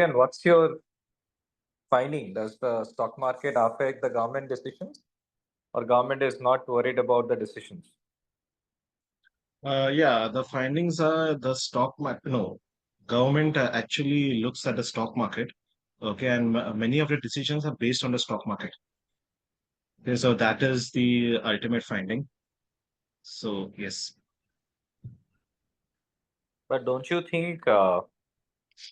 And what's your finding? Does the stock market affect the government decisions, or government is not worried about the decisions? Yeah, the findings are the stock market. No, government actually looks at the stock market. Okay, and many of the decisions are based on the stock market. Okay, so that is the ultimate finding. So yes. But don't you think,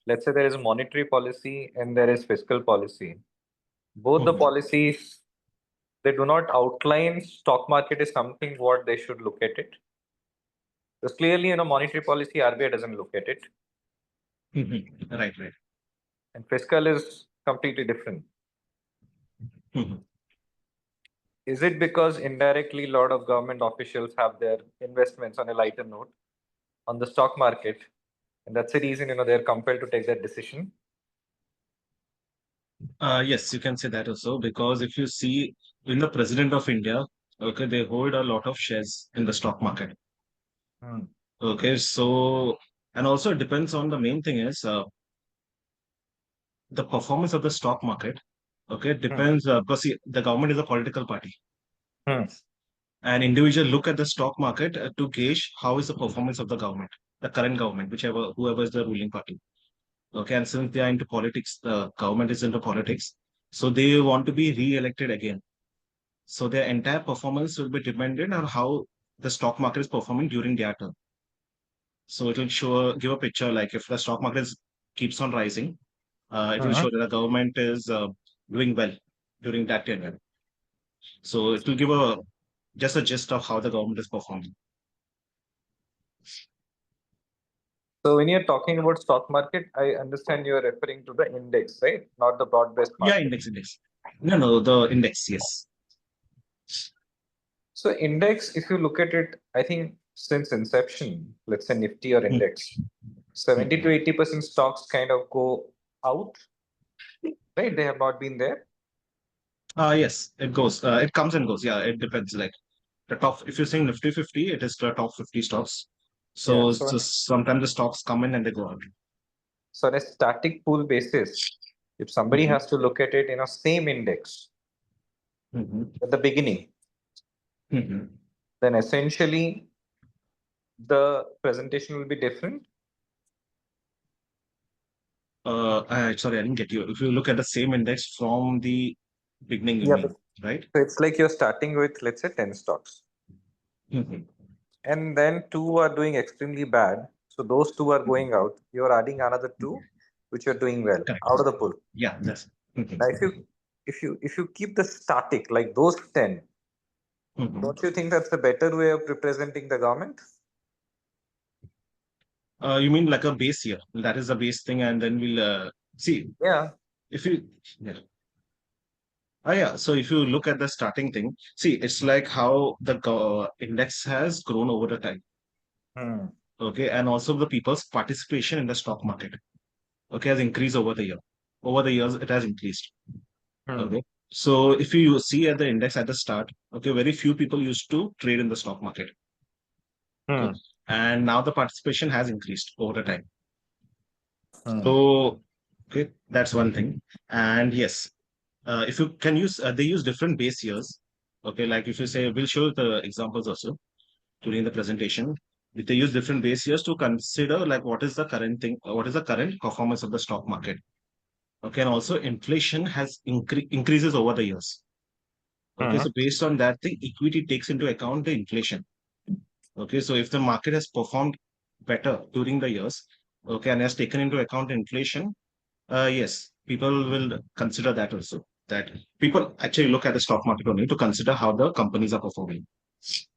let's say there is monetary policy and there is fiscal policy. Both the Mhm. policies, they do not outline stock market is something what they should look at it. Because clearly, monetary policy, RBI doesn't look at it, Right, right. and fiscal is completely different. Mhm. Is it because indirectly a lot of government officials have their investments on a lighter note on the stock market, and that's the reason they're compelled to take that decision? Yes, you can say that also because if you see in the president of India, okay, they hold a lot of shares in the stock market. Hmm. Okay, so and also it depends on the main thing is the performance of the stock market. Okay, it Hmm. depends because see, the government is a political party. Hmm. An individual look at the stock market to gauge how is the performance of the government, the current government, whichever whoever is the ruling party. Okay, and since they are into politics, the government is into politics, so they want to be re-elected again. So their entire performance will be dependent on how the stock market is performing during their term. So it will show give a picture like if the stock market keeps on rising, it will Hmm. show that the government is doing well during that tenure. So it will give a just a gist of how the government is performing. So when you're talking about stock market, I understand you're referring to the index, right? Not the broad-based Yeah, market. index. No, the index, yes. So index, if you look at it, I think since inception, let's say Nifty or Hmm, index, 70 hmm. to 80% stocks kind of go out, right? They have not been there. Yes, it goes. It comes and goes. Yeah, it depends. Like the top, if you're saying Nifty 50, it is the top 50 stocks. Yeah. So, sometimes the stocks come in and they go out. So on a static pool basis, if somebody Mhm, has to look at it in a same index mhm, at the beginning, mhm. then essentially the presentation will be different. Sorry, I didn't get you. If you look at the same index from the beginning, you Yeah. mean, right? So it's like you're starting with, let's say, 10 stocks, Mhm. and then two are doing extremely bad. So those two are going out. You're adding another two, which are doing well out Correct. of the pool. Yeah, that's. Mhm, Now, if you keep the static like those 10, mhm. don't you think that's a better way of representing the government? You mean like a base year? That is a base thing, and then we'll see Yeah. if you. Yeah. Yeah. So if you look at the starting thing, see, it's like how the index has grown over the time. Hmm. Okay. And also the people's participation in the stock market, okay, has increased over the year. Over the years, it has increased. Hmm. Okay. So if you see at the index at the start, okay, very few people used to trade in the stock market. Okay. Hmm. And now the participation has increased over the time. Hmm. So, okay, that's one thing. And yes, if you can use, they use different base years. Okay, like if you say, we'll show the examples also during the presentation. If they use different base years to consider like what is the current thing, what is the current performance of the stock market. Okay, and also inflation has increases over the years. Okay, Hmm. so based on that thing, equity takes into account the inflation. Okay, so if the market has performed better during the years, okay, and has taken into account inflation, yes, people will consider that also. That people actually look at the stock market only to consider how the companies are performing,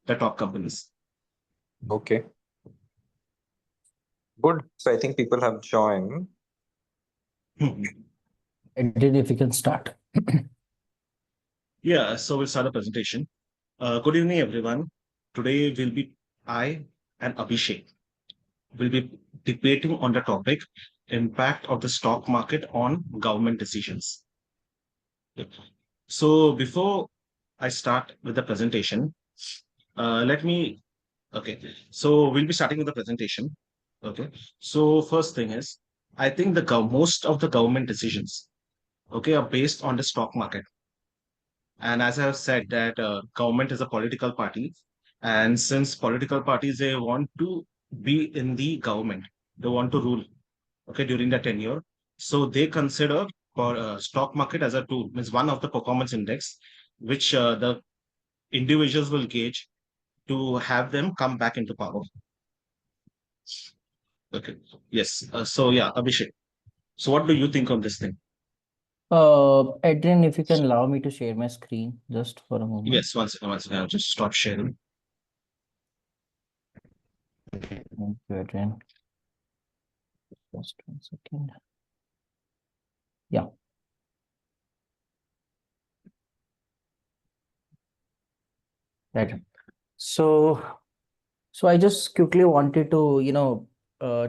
the top companies. Okay. Good. So I think people have joined. Mhm. And then if we can start. Yeah, so we'll start the presentation. Good evening, everyone. Today will be I and Abhishek will be debating on the topic impact of the stock market on government decisions. So before I start with the presentation, let me okay. So we'll be starting with the presentation. Okay. So first thing is I think most of the government decisions, okay, are based on the stock market. And as I have said, that government is a political party, and since political parties they want to be in the government, they want to rule, okay, during the tenure. So they consider for stock market as a tool, means one of the performance index, which the individuals will gauge to have them come back into power. Okay. Yes. So yeah, Abhishek. So what do you think of this thing? Adrian, if you can allow me to share my screen just for a moment. Yes. Once I'll just stop sharing. Thank you, Adrian. Just 1 second. Yeah. Right. So I just quickly wanted to,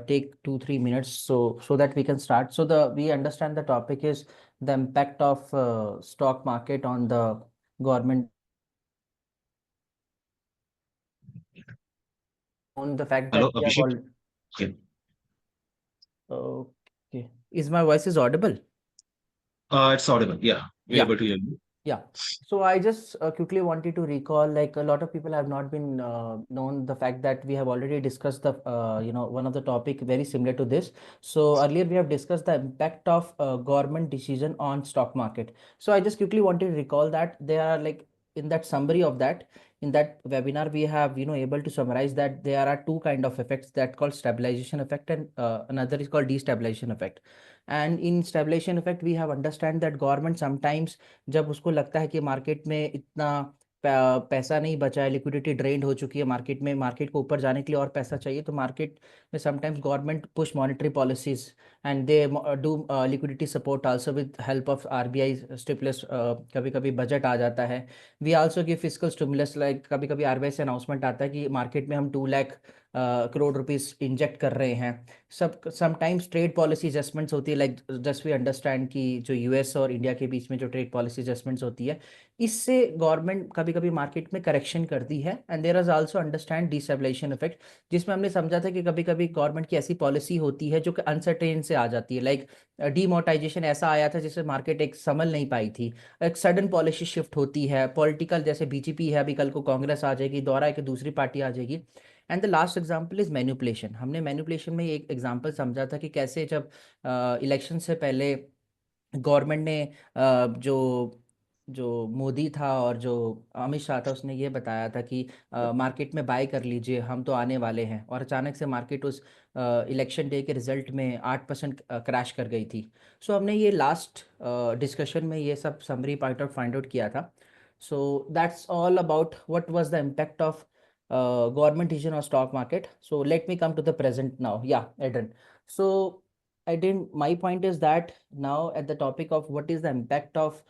take 2-3 minutes so that we can start. So we understand the topic is the impact of stock market on the government, on the fact Hello, that we have Abhishek. all. Okay. Okay. Is my voice is audible? It's audible. Yeah, we're Yeah. able to hear you. Yeah. So I just quickly wanted to recall, like a lot of people have not been known the fact that we have already discussed the, one of the topic very similar to this. So earlier we have discussed the impact of government decision on stock market. So I just quickly wanted to recall that there are like in that summary of that, in that webinar, we have, able to summarize that there are two kind of effects that called stabilization effect and another is called destabilization effect. And in stabilization effect, we have understand that government sometimes जब उसको लगता है कि market में इतना पैसा नहीं बचा है, लिक्विडिटी ड्रेन्ड हो चुकी है मार्केट में, मार्केट को ऊपर जाने के लिए और पैसा चाहिए, तो मार्केट में sometimes government push monetary policies and they do liquidity support also with help of RBI stimulus. कभी कभी बजट आ जाता है, we also give fiscal stimulus, like कभी कभी आरबीआई से अनाउंसमेंट आता है कि मार्केट में हम 2 लाख करोड़ रुपीस इंजेक्ट कर रहे हैं. समटाइम्स ट्रेड पॉलिसी एडजस्टमेंट्स होती है, लाइक जस्ट वी अंडरस्टैंड कि जो यूएस और इंडिया के बीच में जो ट्रेड पॉलिसी एडजस्टमेंट्स होती है, इससे गवर्नमेंट कभी कभी मार्केट में करेक्शन करती है. And there is also understand destabilization effect, जिसमें हमने समझा था कि कभी कभी गवर्नमेंट की ऐसी पॉलिसी होती है जो कि अनसर्टेन से आ जाती है, लाइक डीमोनेटाइजेशन ऐसा आया था जिससे मार्केट एक संभल नहीं पाई थी, एक सडन पॉलिसी शिफ्ट होती है, पॉलिटिकल, जैसे बीजेपी है, अभी कल को कांग्रेस आ जाएगी, दोबारा एक दूसरी पार्टी आ जाएगी. And the last example is manipulation. हमने मैनिपुलेशन में एक एग्जाम्पल समझा था कि कैसे जब इलेक्शन से पहले गवर्नमेंट ने जो जो मोदी था और जो अमित शाह था, उसने ये बताया था कि मार्केट में बाय कर लीजिए, हम तो आने वाले हैं, और अचानक से मार्केट उस इलेक्शन डे के रिजल्ट में 8% क्रैश कर गई थी. सो हमने ये लास्ट डिस्कशन में ये सब summary point out find out किया था. So that's all about what was the impact of government decision on stock market. So let me come to the present now. Yeah, Adrian. So Adrian, my point is that now at the topic of what is the impact of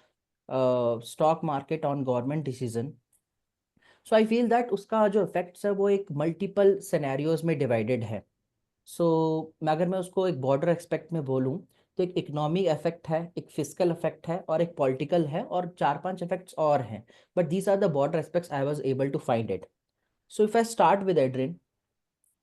stock market on government decision. So I feel that उसका जो effects है वो एक multiple scenarios में divided है. So अगर मैं उसको एक border aspect में बोलूँ तो एक इकोनॉमिक इफेक्ट है, एक फिजिकल इफेक्ट है और एक पॉलिटिकल है, और 4-5 इफेक्ट्स और हैं, but these are the border aspects I was able to find it. So if I start with Adrien,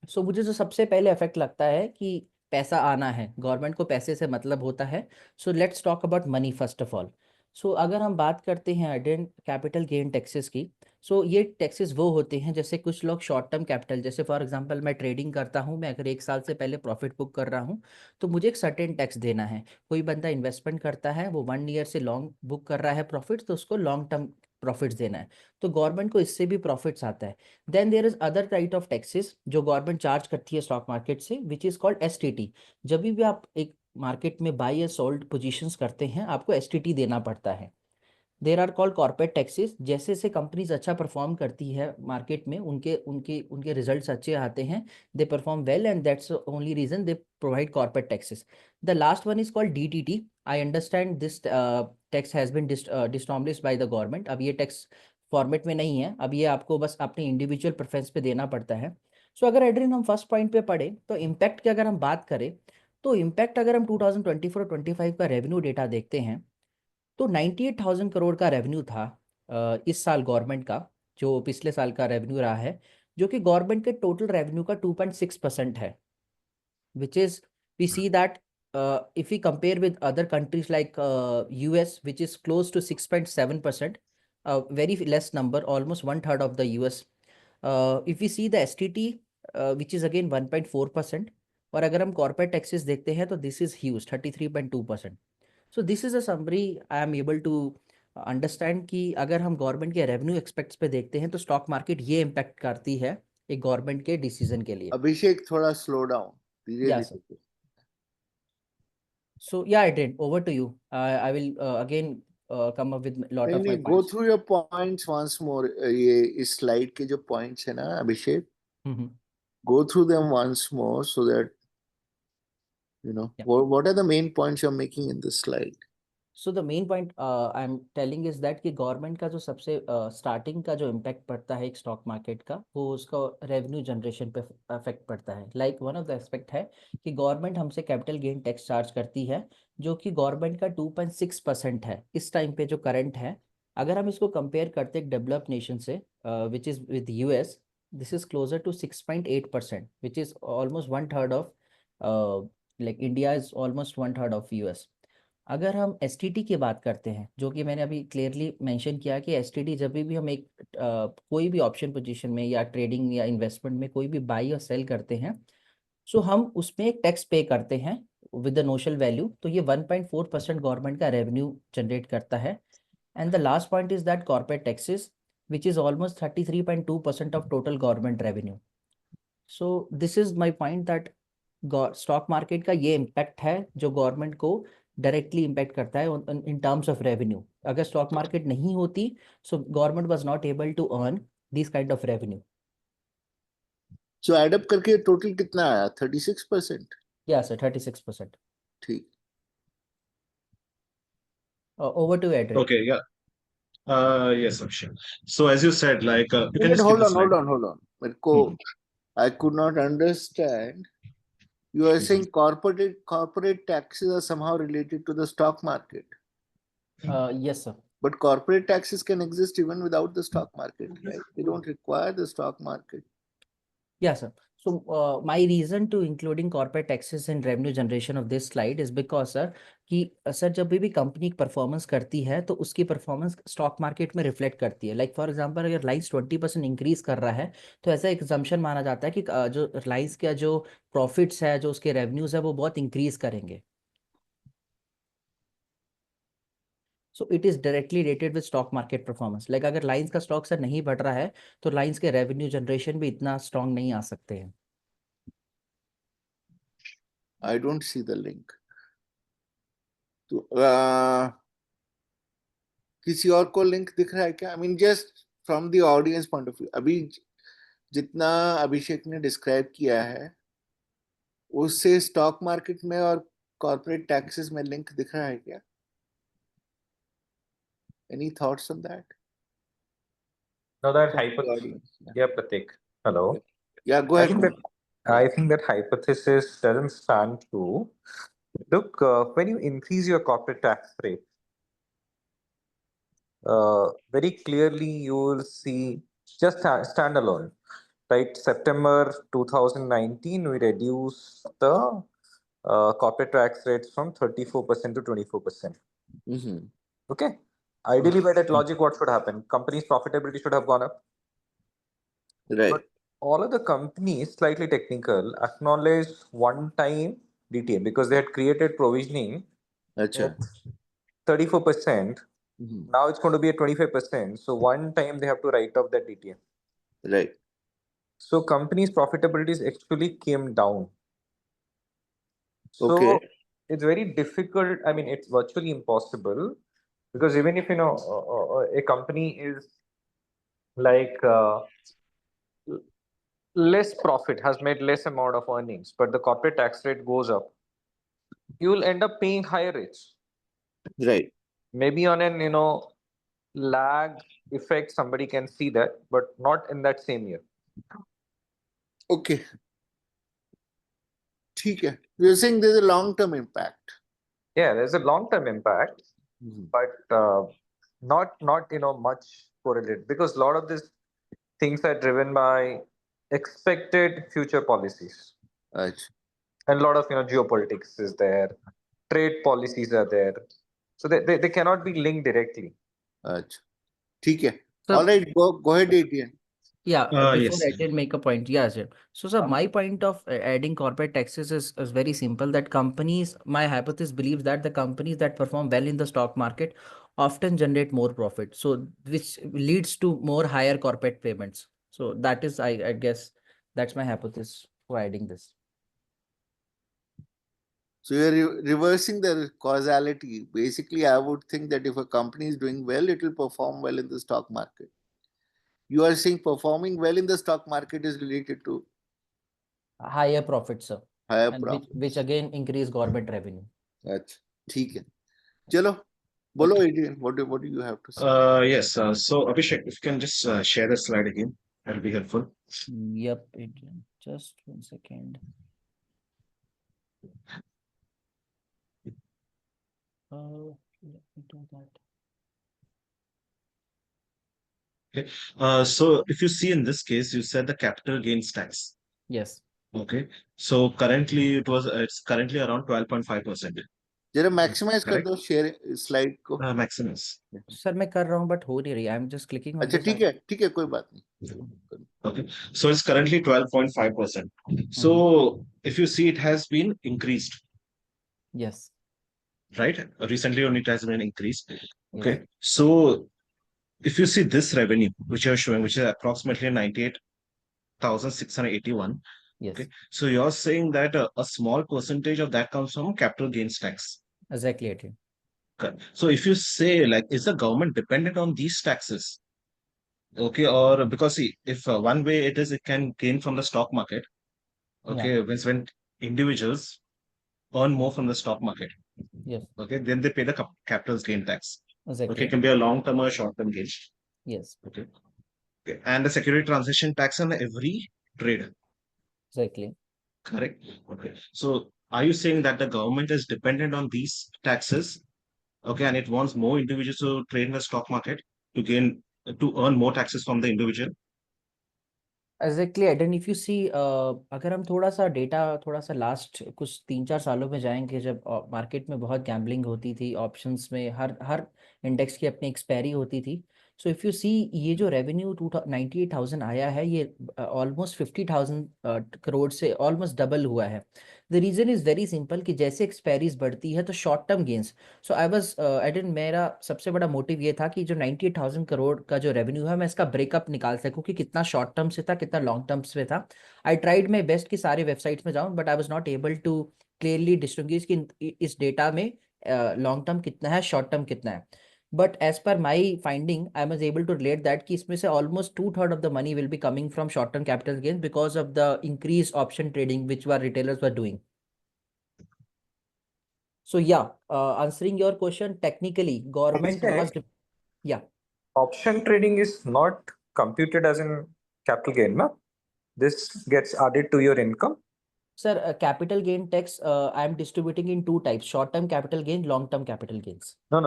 so मुझे जो सबसे पहले इफेक्ट लगता है कि पैसा आना है, गवर्नमेंट को पैसे से मतलब होता है. So let's talk about money first of all. So अगर हम बात करते हैं एड्रिन कैपिटल गेन टैक्सेस की, सो ये टैक्सेस वो होते हैं जैसे कुछ लोग शॉर्ट टर्म कैपिटल, जैसे फॉर एग्जांपल मैं ट्रेडिंग करता हूँ, मैं अगर 1 साल से पहले प्रॉफिट बुक कर रहा हूँ तो मुझे एक सर्टेन टैक्स देना है. कोई बंदा इन्वेस्टमेंट करता है, वो 1 ईयर से लॉन्ग बुक कर रहा है प्रॉफिट, तो उसको लॉन्ग टर्म प्रॉफिट्स देना है, तो गवर्नमेंट को इससे भी प्रॉफिट्स आता है. Then there is other type of taxes जो गवर्नमेंट चार्ज करती है स्टॉक मार्केट से, विच इज कॉल्ड एसटीटी. जब भी आप एक मार्केट में बाई या सोल्ड पोजीशंस करते हैं, आपको एसटीटी देना पड़ता है. There are called corporate taxes. जैसे जैसे कंपनीज अच्छा परफॉर्म करती है मार्केट में, उनके उनके उनके रिजल्ट्स अच्छे आते हैं, they perform well, and that's only reason they provide corporate taxes. The last one is called DTT. I understand this tax has been established by the government. अब ये टैक्स फॉर्मेट में नहीं है, अब ये आपको बस अपने इंडिविजुअल प्रेफरेंस पे देना पड़ता है. सो अगर एड्रिन हम फर्स्ट पॉइंट पे पढ़े तो इम्पैक्ट की अगर हम बात करें, तो इम्पैक्ट अगर हम 2024-25 का रेवेन्यू डेटा देखते हैं तो 98,000 करोड़ का रेवेन्यू था इस साल गवर्नमेंट का, जो पिछले साल का रेवेन्यू रहा है, जो कि गवर्नमेंट के टोटल रेवेन्यू का 2.6% है, which is we see that if we compare with other countries like US, which is close to 6.7%, very less number, almost one third of the US. If we see the STT, which is again 1.4%, और अगर हम corporate taxes देखते हैं तो this is huge, 33.2%. So this is a summary I am able to understand कि अगर हम government के रेवेन्यू एक्सपेक्ट्स पे देखते हैं तो स्टॉक मार्केट ये इम्पैक्ट करती है एक गवर्नमेंट के डिसीजन के लिए. अभिषेक थोड़ा स्लो डाउन धीरे Yeah, sir. धीरे. So yeah, I did. Over to you. I will again come up with a lot of my नहीं, go points. through your points once more. ये इस slide के जो points है ना अभिषेक, Mhm. go through them once more so that you know Yeah. what are the main points you're making in this slide. So the main point I'm telling is that कि government का जो सबसे starting का जो impact पड़ता है एक stock market का वो उसका रेवेन्यू जनरेशन पे अफेक्ट पड़ता है. Like one of the aspect है कि गवर्नमेंट हमसे कैपिटल गेन टैक्स चार्ज करती है जो कि गवर्नमेंट का 2.6% है इस टाइम पे जो करंट है. अगर हम इसको कंपेयर करते हैं डेवलप नेशन से which is with US, this is closer to 6.8%, which is almost one third of like India is almost one third of US. अगर हम STT की बात करते हैं जो कि मैंने अभी क्लियरली मेंशन किया कि STT जब भी हम एक कोई भी ऑप्शन पोजीशन में या ट्रेडिंग या इन्वेस्टमेंट में कोई भी बाई और सेल करते हैं सो हम उसमें एक टैक्स पे करते हैं विद द नोशनल वैल्यू. तो ये 1.4% गवर्नमेंट का रेवेन्यू जनरेट करता है. And the last point is that corporate taxes which is almost 33.2% of total government revenue. So this is my point that stock market का ये इम्पैक्ट है जो government को डायरेक्टली इम्पैक्ट करता है इन टर्म्स ऑफ रेवेन्यू. अगर stock market नहीं होती so government was not able to earn this kind of revenue. So add up करके total कितना आया? 36%. या सर 36%. ठीक. Over to Adrian. Okay, yeah. Yes, Akshay. So as you said, like you can Wait, just skip hold the on, slide. hold on. मेरे को I could not understand. You are saying corporate taxes are somehow related to the stock market, Yes, sir. but corporate taxes can exist even without the stock market, right? They don't require the stock market. Yeah, sir. So my reason to including corporate taxes in revenue generation of this slide is because sir कि sir जब भी company performance करती है तो उसकी performance stock market में reflect करती है. लाइक फॉर एग्जांपल अगर रिलायंस 20% इंक्रीज कर रहा है तो ऐसा एक assumption माना जाता है कि जो रिलायंस का जो प्रॉफिट्स है जो उसके रेवेन्यूज है वो बहुत इंक्रीज करेंगे. So it is directly related with stock market performance. Like अगर लाइंस का स्टॉक सर नहीं बढ़ रहा है तो लाइंस के रेवेन्यू जनरेशन भी इतना स्ट्रांग नहीं आ सकते हैं. I don't see the link. तो किसी और को लिंक दिख रहा है क्या? I mean just from the audience point of view. अभी जितना अभिषेक ने डिस्क्राइब किया है उससे स्टॉक मार्केट में और कॉर्पोरेट टैक्सेस में लिंक दिख रहा है क्या? Any thoughts on that? Now that From the hypothesis, audience. yeah, Pratik. Hello. Yeah, go I ahead. think that hypothesis doesn't stand true. Look, when you increase your corporate tax rate, very clearly you will see just standalone, right? September 2019, we reduced the corporate tax rates from 34% to 24%. Mhm. Okay. Ideally, by that logic, what should happen? Companies' profitability should have gone up. Right. But all of the companies, slightly technical, acknowledge one-time DTA because they had created provisioning अच्छा. at 34%. Mhm. Now it's going to be at 25%. So one time they have to write off that DTA. Right. So companies' profitabilities actually came down. So Okay. it's very difficult. I mean, it's virtually impossible because even if a company is like less profit, has made less amount of earnings, but the corporate tax rate goes up, you will end up paying higher rates. Right. Maybe on an lag effect, somebody can see that, but not in that same year. Okay. ठीक है. You're saying there's a long-term impact. Yeah, there's a long-term impact, Mhm. but not much correlated because a lot of these things are driven by expected future policies. अच्छा. and a lot of geopolitics is there, trade policies are there, so they cannot be linked directly. अच्छा, ठीक है. So All right, go ahead, Adrian. yeah, before Yes. I did make a point. Yeah, sir. So, sir, my point of adding corporate taxes is very simple. That companies, my hypothesis believes that the companies that perform well in the stock market often generate more profit. So, which leads to more higher corporate payments. So that is, I guess, that's my hypothesis for adding this. So you're reversing the causality. Basically, I would think that if a company is doing well, it will perform well in the stock market. You are saying performing well in the stock market is related to Higher profit, sir, higher and profits. which again increase government revenue. अच्छा, ठीक है. चलो, बोलो Adrian, what do you have to say? Yes. So Abhishek, if you can just share the slide again, that'll be helpful. Yep, Adrian. Just 1 second. Let me do that. So if you see in this case, you said the capital gains tax. Yes. Okay. So currently it's currently around 12.5%. जरा maximize कर Correct. दो share slide को. Maximus. Sir मैं कर रहा हूँ but हो नहीं रही. I'm just clicking on अच्छा, this. ठीक है, कोई बात नहीं. Okay. So it's currently 12.5%. So if you see, it has been increased, Yes. right? Recently only it has been increased. Yes. Okay. So if you see this revenue, which you're showing, which is approximately 98,681. Yes. Okay. So you're saying that a small percentage of that comes from capital gains tax. Exactly, Adrian. Correct. So if you say, like, is the government dependent on these taxes? Okay, or because see, if one way it is, it can gain from the stock market. Okay, when individuals earn more from the stock market. Yes. Okay, then they pay the capital gain tax. Exactly. Okay, it can be a long term or a short term gain. Yes. Okay. Okay, and the security transaction tax on every trade. Exactly. Correct. Okay. So are you saying that the government is dependent on these taxes? Okay, and it wants more individuals to trade in the stock market to earn more taxes from the individual? Exactly, Eden. If you see, अगर हम थोड़ा सा data थोड़ा सा last कुछ 3-4 सालों में जाएंगे, जब मार्केट में बहुत गैम्बलिंग होती थी, ऑप्शंस में हर इंडेक्स की अपनी एक्सपायरी होती थी. सो इफ यू सी, ये जो रेवेन्यू 98,000 आया है, ये ऑलमोस्ट 50,000 करोड़ से ऑलमोस्ट डबल हुआ है. The reason is very simple कि जैसे एक्सपायरीज बढ़ती है तो शॉर्ट टर्म गेन्स. सो एडन, मेरा सबसे बड़ा मोटिव ये था कि जो 98,000 करोड़ का जो रेवेन्यू है, मैं इसका ब्रेकअप निकाल सकूं कि कितना शॉर्ट टर्म से था, कितना लॉन्ग टर्म से था. आई ट्राइड माई बेस्ट कि सारे वेबसाइट्स में जाऊं, but I was not able to clearly distinguish कि इस डेटा में लॉन्ग टर्म कितना है, शॉर्ट टर्म कितना है. But as per my finding, I was able to relate that कि इसमें से almost 2/3 of the money will be coming from short-term capital gains because of the increased option trading which retailers were doing. So yeah, answering your question, technically government was yeah. Option trading is not computed as in capital gain, no? This gets added to your income. Sir, capital gain tax I am distributing in 2 types: short-term capital gain, long-term capital gains. No.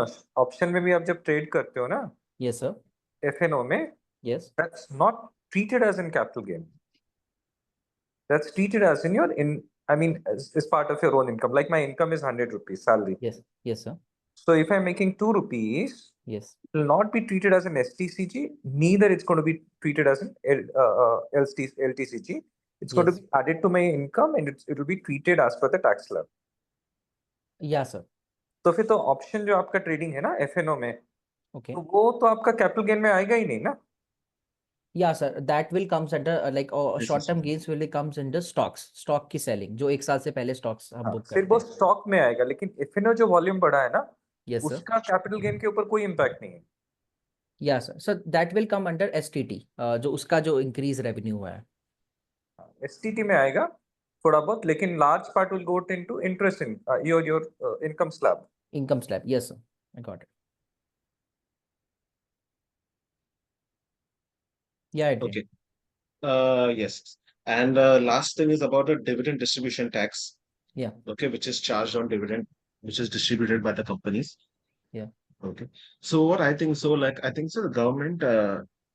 Option में भी आप जब trade करते हो ना, Yes, sir. FNO में, Yes. that's not treated as in capital gain. That's treated as in as part of your own income. Like my income is 100 rupees salary. Yes. Yes, sir. So if I'm making 2 rupees, Yes. it will not be treated as an STCG. Neither it's going to be treated as an LTCG. It's going to be added to my income and it will be treated as per the tax slab. Yeah, sir. तो फिर तो option जो आपका trading है ना FNO में, Okay. तो वो तो आपका कैपिटल गेन में आएगा ही नहीं ना. Yeah, sir. That will comes under Yes, short-term yes. gains will comes under stock की selling, जो 1 साल से पहले stocks हम बुक फिर करते वो हैं. स्टॉक में आएगा, लेकिन FNO जो वॉल्यूम बढ़ा है ना, Yes, sir. उसका कैपिटल गेन के ऊपर कोई इम्पैक्ट नहीं है. Yeah, sir. So that will come under STT, जो उसका जो increase revenue हुआ है. STT में आएगा थोड़ा बहुत, लेकिन large part will go into interest in your income slab. Income slab. Yes, sir. I got it. Yeah, I did. Okay. Yes. And last thing is about a dividend distribution tax. Yeah. Okay, which is charged on dividend, which is distributed by the companies. Yeah. Okay. So what I think so, the government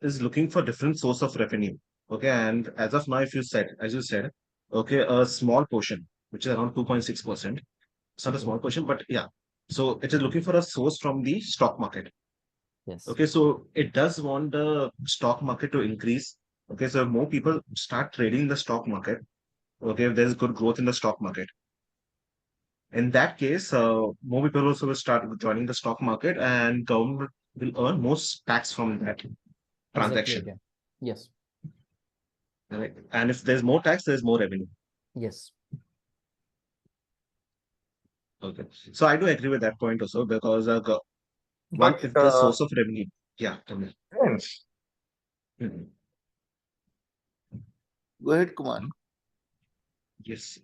is looking for different source of revenue. Okay, and as of now, as you said, okay, a small portion. which is around 2.6%. It's not a small portion, but yeah. So it is looking for a source from the stock market. Yes. Okay, so it does want the stock market to increase. Okay, so if more people start trading the stock market, okay, if there's good growth in the stock market, in that case, more people also will start joining the stock market, and government will earn more tax from that Exactly transaction. again. Yes. Right? And if there's more tax, there's more revenue. Yes. Okay, so I do agree with that point also, because one, But if the source of revenue, yeah, tell me. friends, Mhm. Go ahead, Kumar. Yes.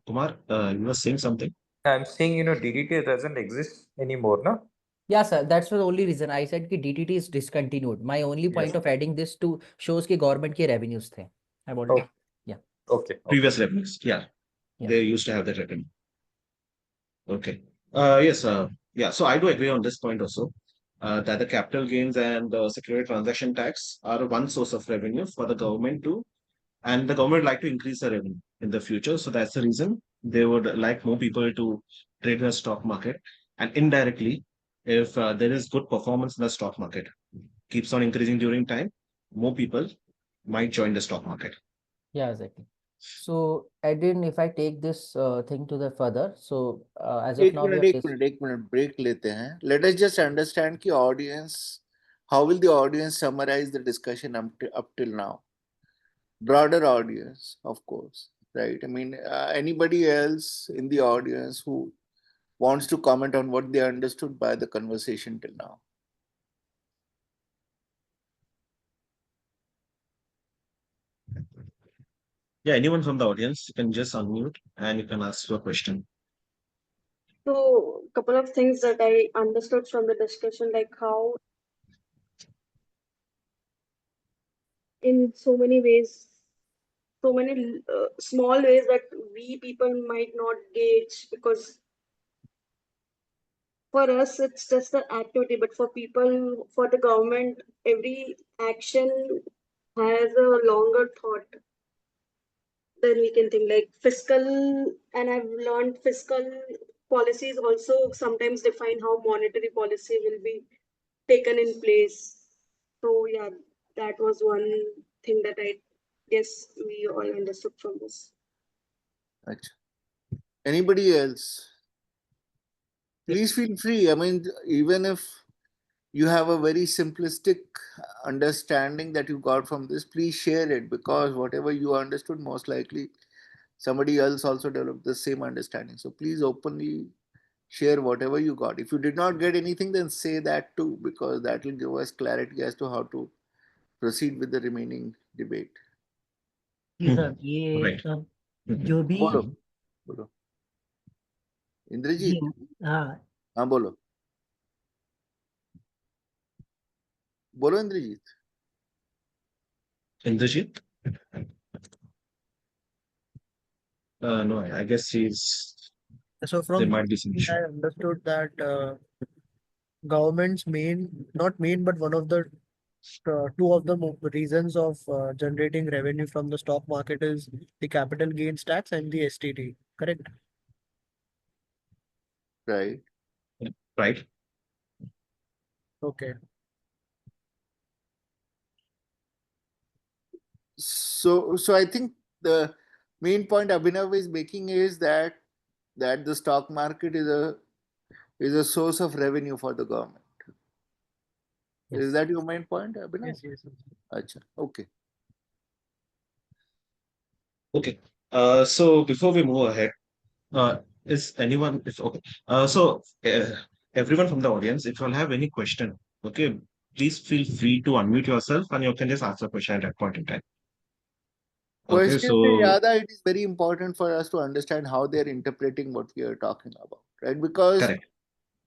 Kumar, you were saying something? I'm saying, DDT doesn't exist anymore, no? Yeah, sir. That's the only reason I said कि DTT is discontinued. My only point Yes. of adding this to shows कि government के revenues थे. I've already. Okay. Okay. Previous revenues, yeah. Yeah. They used to have that revenue. Okay. Yes. Yeah. So I do agree on this point also. That the capital gains and security transaction tax are one source of revenue for the government to, and the government would like to increase the revenue in the future. So that's the reason they would like more people to trade in the stock market. And indirectly, if there is good performance in the stock market, keeps on increasing during time, more people might join the stock market. Yeah, exactly. So, Edwin, if I take this thing to the further, so as of एक now we minute have एक minute एक minute break लेते हैं. Let us just understand कि audience, how will the audience summarize the discussion up till now? Broader audience, of course, right? I mean, anybody else in the audience who wants to comment on what they understood by the conversation till now? Yeah, anyone from the audience, you can just unmute and you can ask your question. So, couple of things that I understood from the discussion, like how in so many ways, so many small ways that we people might not gauge, because for us it's just an activity, but for people, for the government, every action has a longer thought than we can think. Like fiscal, and I've learned fiscal policies also sometimes define how monetary policy will be taken in place. So yeah, that was one thing that I guess we all understood from this. Achha. Anybody else? Please feel free. I mean, even if you have a very simplistic understanding that you got from this, please share it, because whatever you understood, most likely somebody else also developed the same understanding. So please openly share whatever you got. If you did not get anything, then say that too, because that will give us clarity as to how to proceed with the remaining debate. जी sir, ये Right. जो भी बोलो बोलो जी इंद्रजीत. हाँ हाँ बोलो बोलो Indrajit. Indrajit? No, I guess So there from might be some issue. I understood that government's not main, but one of the two of the reasons of generating revenue from the stock market is the capital gains tax and the STT, correct? Right. Right. Okay. So I think the main point Abhinav is making is that the stock market is a source of revenue for the government. Is yes. that your main point, Abhinav? Yes, yes. Acha. Okay. Okay. So before we move ahead, is anyone, if okay. Everyone from the audience, if you all have any question, okay, please feel free to unmute yourself and you can just ask the question at that point in time. Okay, Question so से ज़्यादा, it is very important for us to understand how they are interpreting what we are talking about, right? Because correct.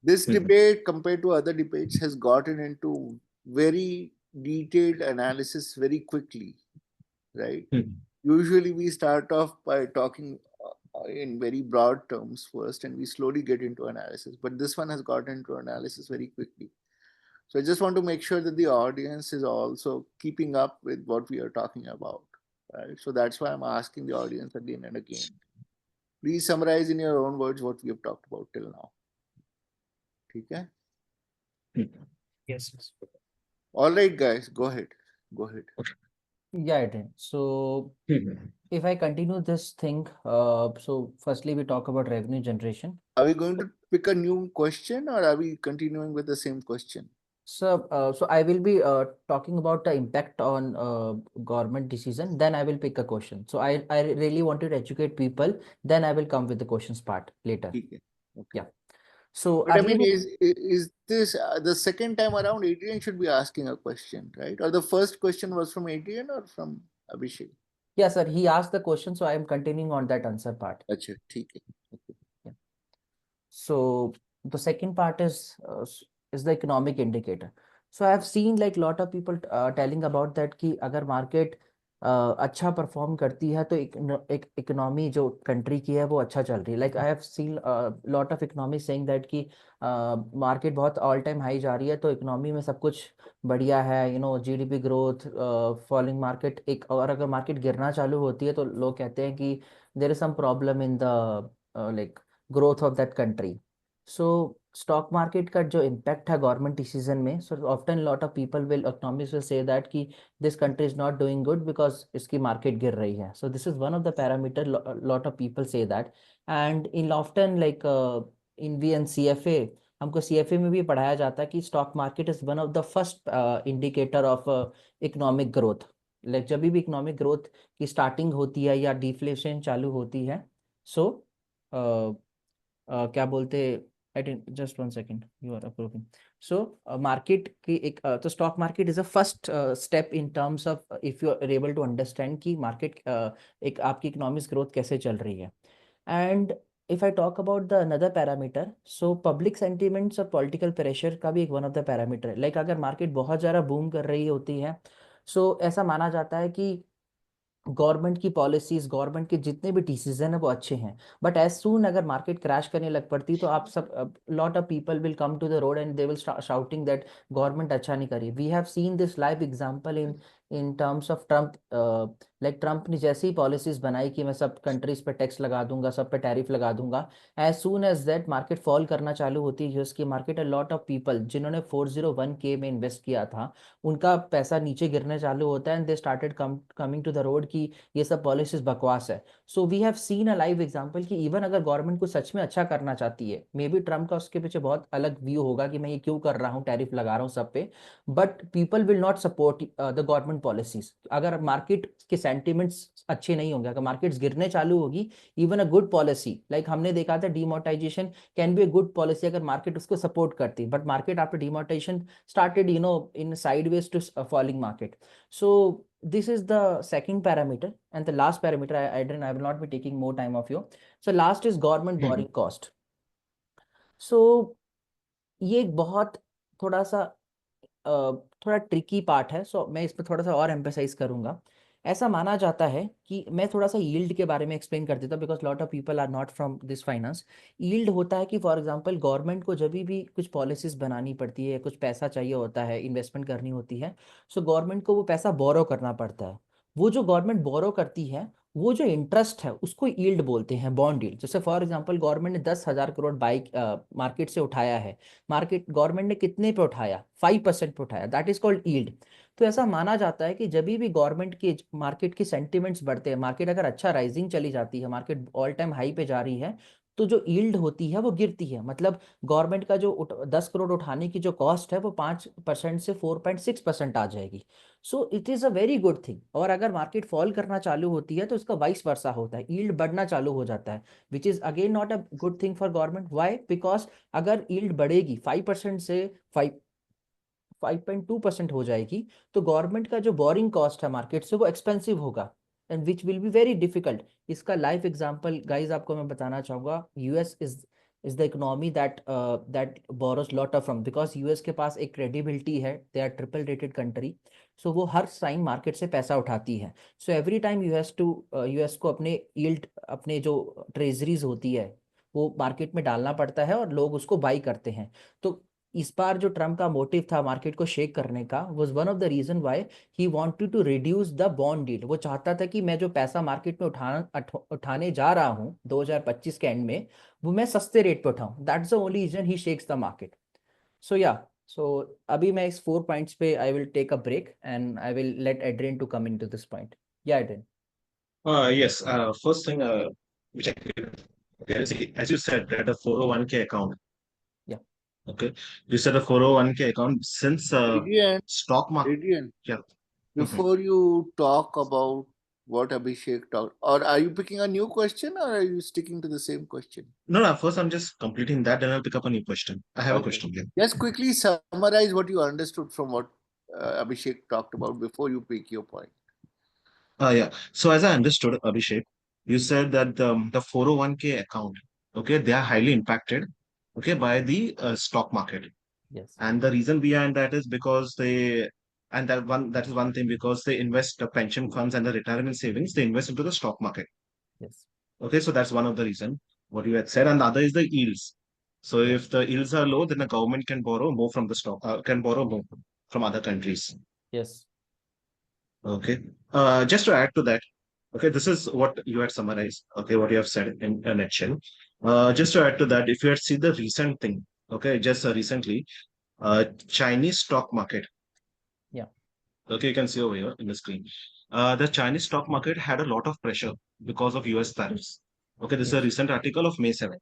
this Mhm. debate compared to other debates has gotten into very detailed analysis very quickly, right? Mhm. Usually we start off by talking in very broad terms first, and we slowly get into analysis, but this one has gotten into analysis very quickly. So I just want to make sure that the audience is also keeping up with what we are talking about. right? So that's why I'm asking the audience again and again. Please summarize in your own words what we have talked about till now. ठीक है? Yes. All right, guys, go ahead. Go ahead. Yeah, it is. So if I continue this thing, so firstly we talk about revenue generation. Are we going to pick a new question or are we continuing with the same question? So, so I will be talking about the impact on government decision. Then I will pick a question. So I really wanted to educate people. Then I will come with the questions part later. ठीक है. Okay. Yeah. So But I earlier mean, is this the second time around? Adrian should be asking a question, right? Or the first question was from Adrian or from Abhishek? yeah, sir, he asked the question, so I am continuing on that answer part. अच्छा, ठीक है. Okay. So the second part is the economic indicator. So I have seen like lot of people telling about that कि अगर market अच्छा perform करती है तो एक इकोनॉमी जो कंट्री की है वो अच्छा चल रही है. Like I have seen lot of economy saying that कि मार्केट बहुत ऑल टाइम हाई जा रही है तो इकोनॉमी में सब कुछ बढ़िया है. GDP growth, falling market. एक और अगर मार्केट गिरना चालू होती है तो लोग कहते हैं कि there is some problem in the like growth of that country. So stock market का जो इम्पैक्ट है गवर्नमेंट डिसीजन में, so often lot of people will economist will say that कि this country is not doing good because इसकी market गिर रही है. So this is one of the parameter lot of people say that. And in often like in V and CFA, हमको CFA में भी पढ़ाया जाता है कि stock market is one of the first indicator of economic growth. Like जब भी economic growth की starting होती है या deflation चालू होती है, so क्या बोलते just 1 second, you are approving. So market की एक तो stock market is a first step in terms of if you are able to understand कि market एक आपकी economic growth कैसे चल रही है. And if I talk about the another parameter, so public sentiments और political pressure का भी एक one of the parameter है. Like अगर market बहुत ज़्यादा boom कर रही होती है, so ऐसा माना जाता है कि गवर्नमेंट की पॉलिसीज, गवर्नमेंट के जितने भी डिसीजन है वो अच्छे हैं. बट एज सून अगर मार्केट क्रैश करने लग पड़ती तो आप सब lot of people will come to the road and they will shouting that government अच्छा नहीं करी. We have seen this live example in terms of Trump. Like Trump ने जैसी पॉलिसीज बनाई कि मैं सब कंट्रीज पे टैक्स लगा दूंगा, सब पे टैरिफ लगा दूंगा, as soon as that market fall करना चालू होती है यूएस की market. A lot of people जिन्होंने 401k में इन्वेस्ट किया था उनका पैसा नीचे गिरने चालू होता है and they started coming to the road कि ये सब पॉलिसीज बकवास है. So we have seen a live example कि इवन अगर गवर्नमेंट को सच में अच्छा करना चाहती है, मे बी ट्रम्प का उसके पीछे बहुत अलग व्यू होगा कि मैं ये क्यों कर रहा हूँ, टैरिफ लगा रहा हूँ सब पे, but people will not support the government policies. अगर मार्केट के सेंटिमेंट्स अच्छे नहीं होंगे, अगर मार्केट्स गिरने चालू होगी, even a good policy like हमने देखा था demonetization can be a good policy अगर मार्केट उसको सपोर्ट करती, but market after demonetization started in sideways to falling market. So this is the second parameter, and the last parameter I will not be taking more time of you. So last is government borrowing cost. So ये एक बहुत थोड़ा सा थोड़ा tricky part है. सो मैं इस पर थोड़ा सा और एम्फेसाइज करूंगा. ऐसा माना जाता है कि मैं थोड़ा सा यील्ड के बारे में एक्सप्लेन कर देता हूँ because lot of people are not from this finance. Yield होता है कि फॉर एग्जांपल गवर्नमेंट को जब भी कुछ पॉलिसीज बनानी पड़ती है, कुछ पैसा चाहिए होता है, इन्वेस्टमेंट करनी होती है, सो गवर्नमेंट को वो पैसा बोरो करना पड़ता है. वो जो गवर्नमेंट बोरो करती है वो जो इंटरेस्ट है उसको यील्ड बोलते हैं, बॉन्ड यील्ड. जैसे फॉर एग्जांपल गवर्नमेंट ने 10,000 करोड़ बाइक मार्केट से उठाया है. मार्केट गवर्नमेंट ने कितने पे उठाया? 5% पे उठाया. That is called yield. तो ऐसा माना जाता है कि जब भी गवर्नमेंट के मार्केट के सेंटिमेंट्स बढ़ते हैं, मार्केट अगर अच्छा राइजिंग चली जाती है, मार्केट ऑल टाइम हाई पे जा रही है, तो जो यील्ड होती है वो गिरती है. मतलब गवर्नमेंट का जो 10 करोड़ उठाने की जो कॉस्ट है वो 5% से 4.6% आ जाएगी. So it is a very good thing. और अगर मार्केट फॉल करना चालू होती है तो इसका वाइस वर्सा होता है, यील्ड बढ़ना चालू हो जाता है, which is again not a good thing for government. Why? Because अगर यील्ड बढ़ेगी 5% से 5.2% हो जाएगी तो गवर्नमेंट का जो बोरिंग कॉस्ट है मार्केट से वो एक्सपेंसिव होगा and which will be very difficult. इसका लाइव एग्जांपल गाइज आपको मैं बताना चाहूँगा. US is the economy that borrows lot of from, because US के पास एक क्रेडिबिलिटी है, they are triple rated country. So वो हर टाइम मार्केट से पैसा उठाती है. सो एवरी टाइम यूएस को अपने यील्ड, अपने जो ट्रेजरीज होती है वो मार्केट में डालना पड़ता है और लोग उसको बाई करते हैं. तो इस बार जो ट्रम्प का मोटिव था मार्केट को शेक करने का was one of the reason why he wanted to reduce the bond yield. वो चाहता था कि मैं जो पैसा मार्केट में उठाने जा रहा हूँ 2025 के एंड में, वो मैं सस्ते रेट पे उठाऊं। That's the only reason he shakes the market. So yeah, so अभी मैं इस 4 पॉइंट्स पे I will take a break and I will let Adrian to come into this point. Yeah Adrian. Yes. First thing, which I there is, as you said, that a 401k account. Yeah. Okay. You said a 401k account since Adrian, stock market. Adrian, Yeah. before you talk about what Abhishek talked, or are you picking a new question or are you sticking to the same question? No. First, I'm just completing that, then I'll pick up a new question. I have a question. Yeah. Just quickly summarize what you understood from what Abhishek talked about before you pick your point. Yeah. So as I understood, Abhishek, you said that the 401k account, okay, they are highly impacted, okay, by the stock market. Yes. And the reason behind that is because that is one thing, because they invest the pension funds and the retirement savings, they invest into the stock market. Yes. Okay, so that's one of the reason what you had said, and the other is the yields. So Yeah. if the yields are low, then the government can borrow more from the stock, can borrow more from other countries. Yes. Okay. Just to add to that, okay, this is what you had summarized. Okay, what you have said in a nutshell. Just to add to that, if you had seen the recent thing, okay, just recently, Chinese stock market. Yeah. Okay, you can see over here in the screen. The Chinese stock market had a lot of pressure because of US tariffs. Okay, this is a Yes. recent article of May 7.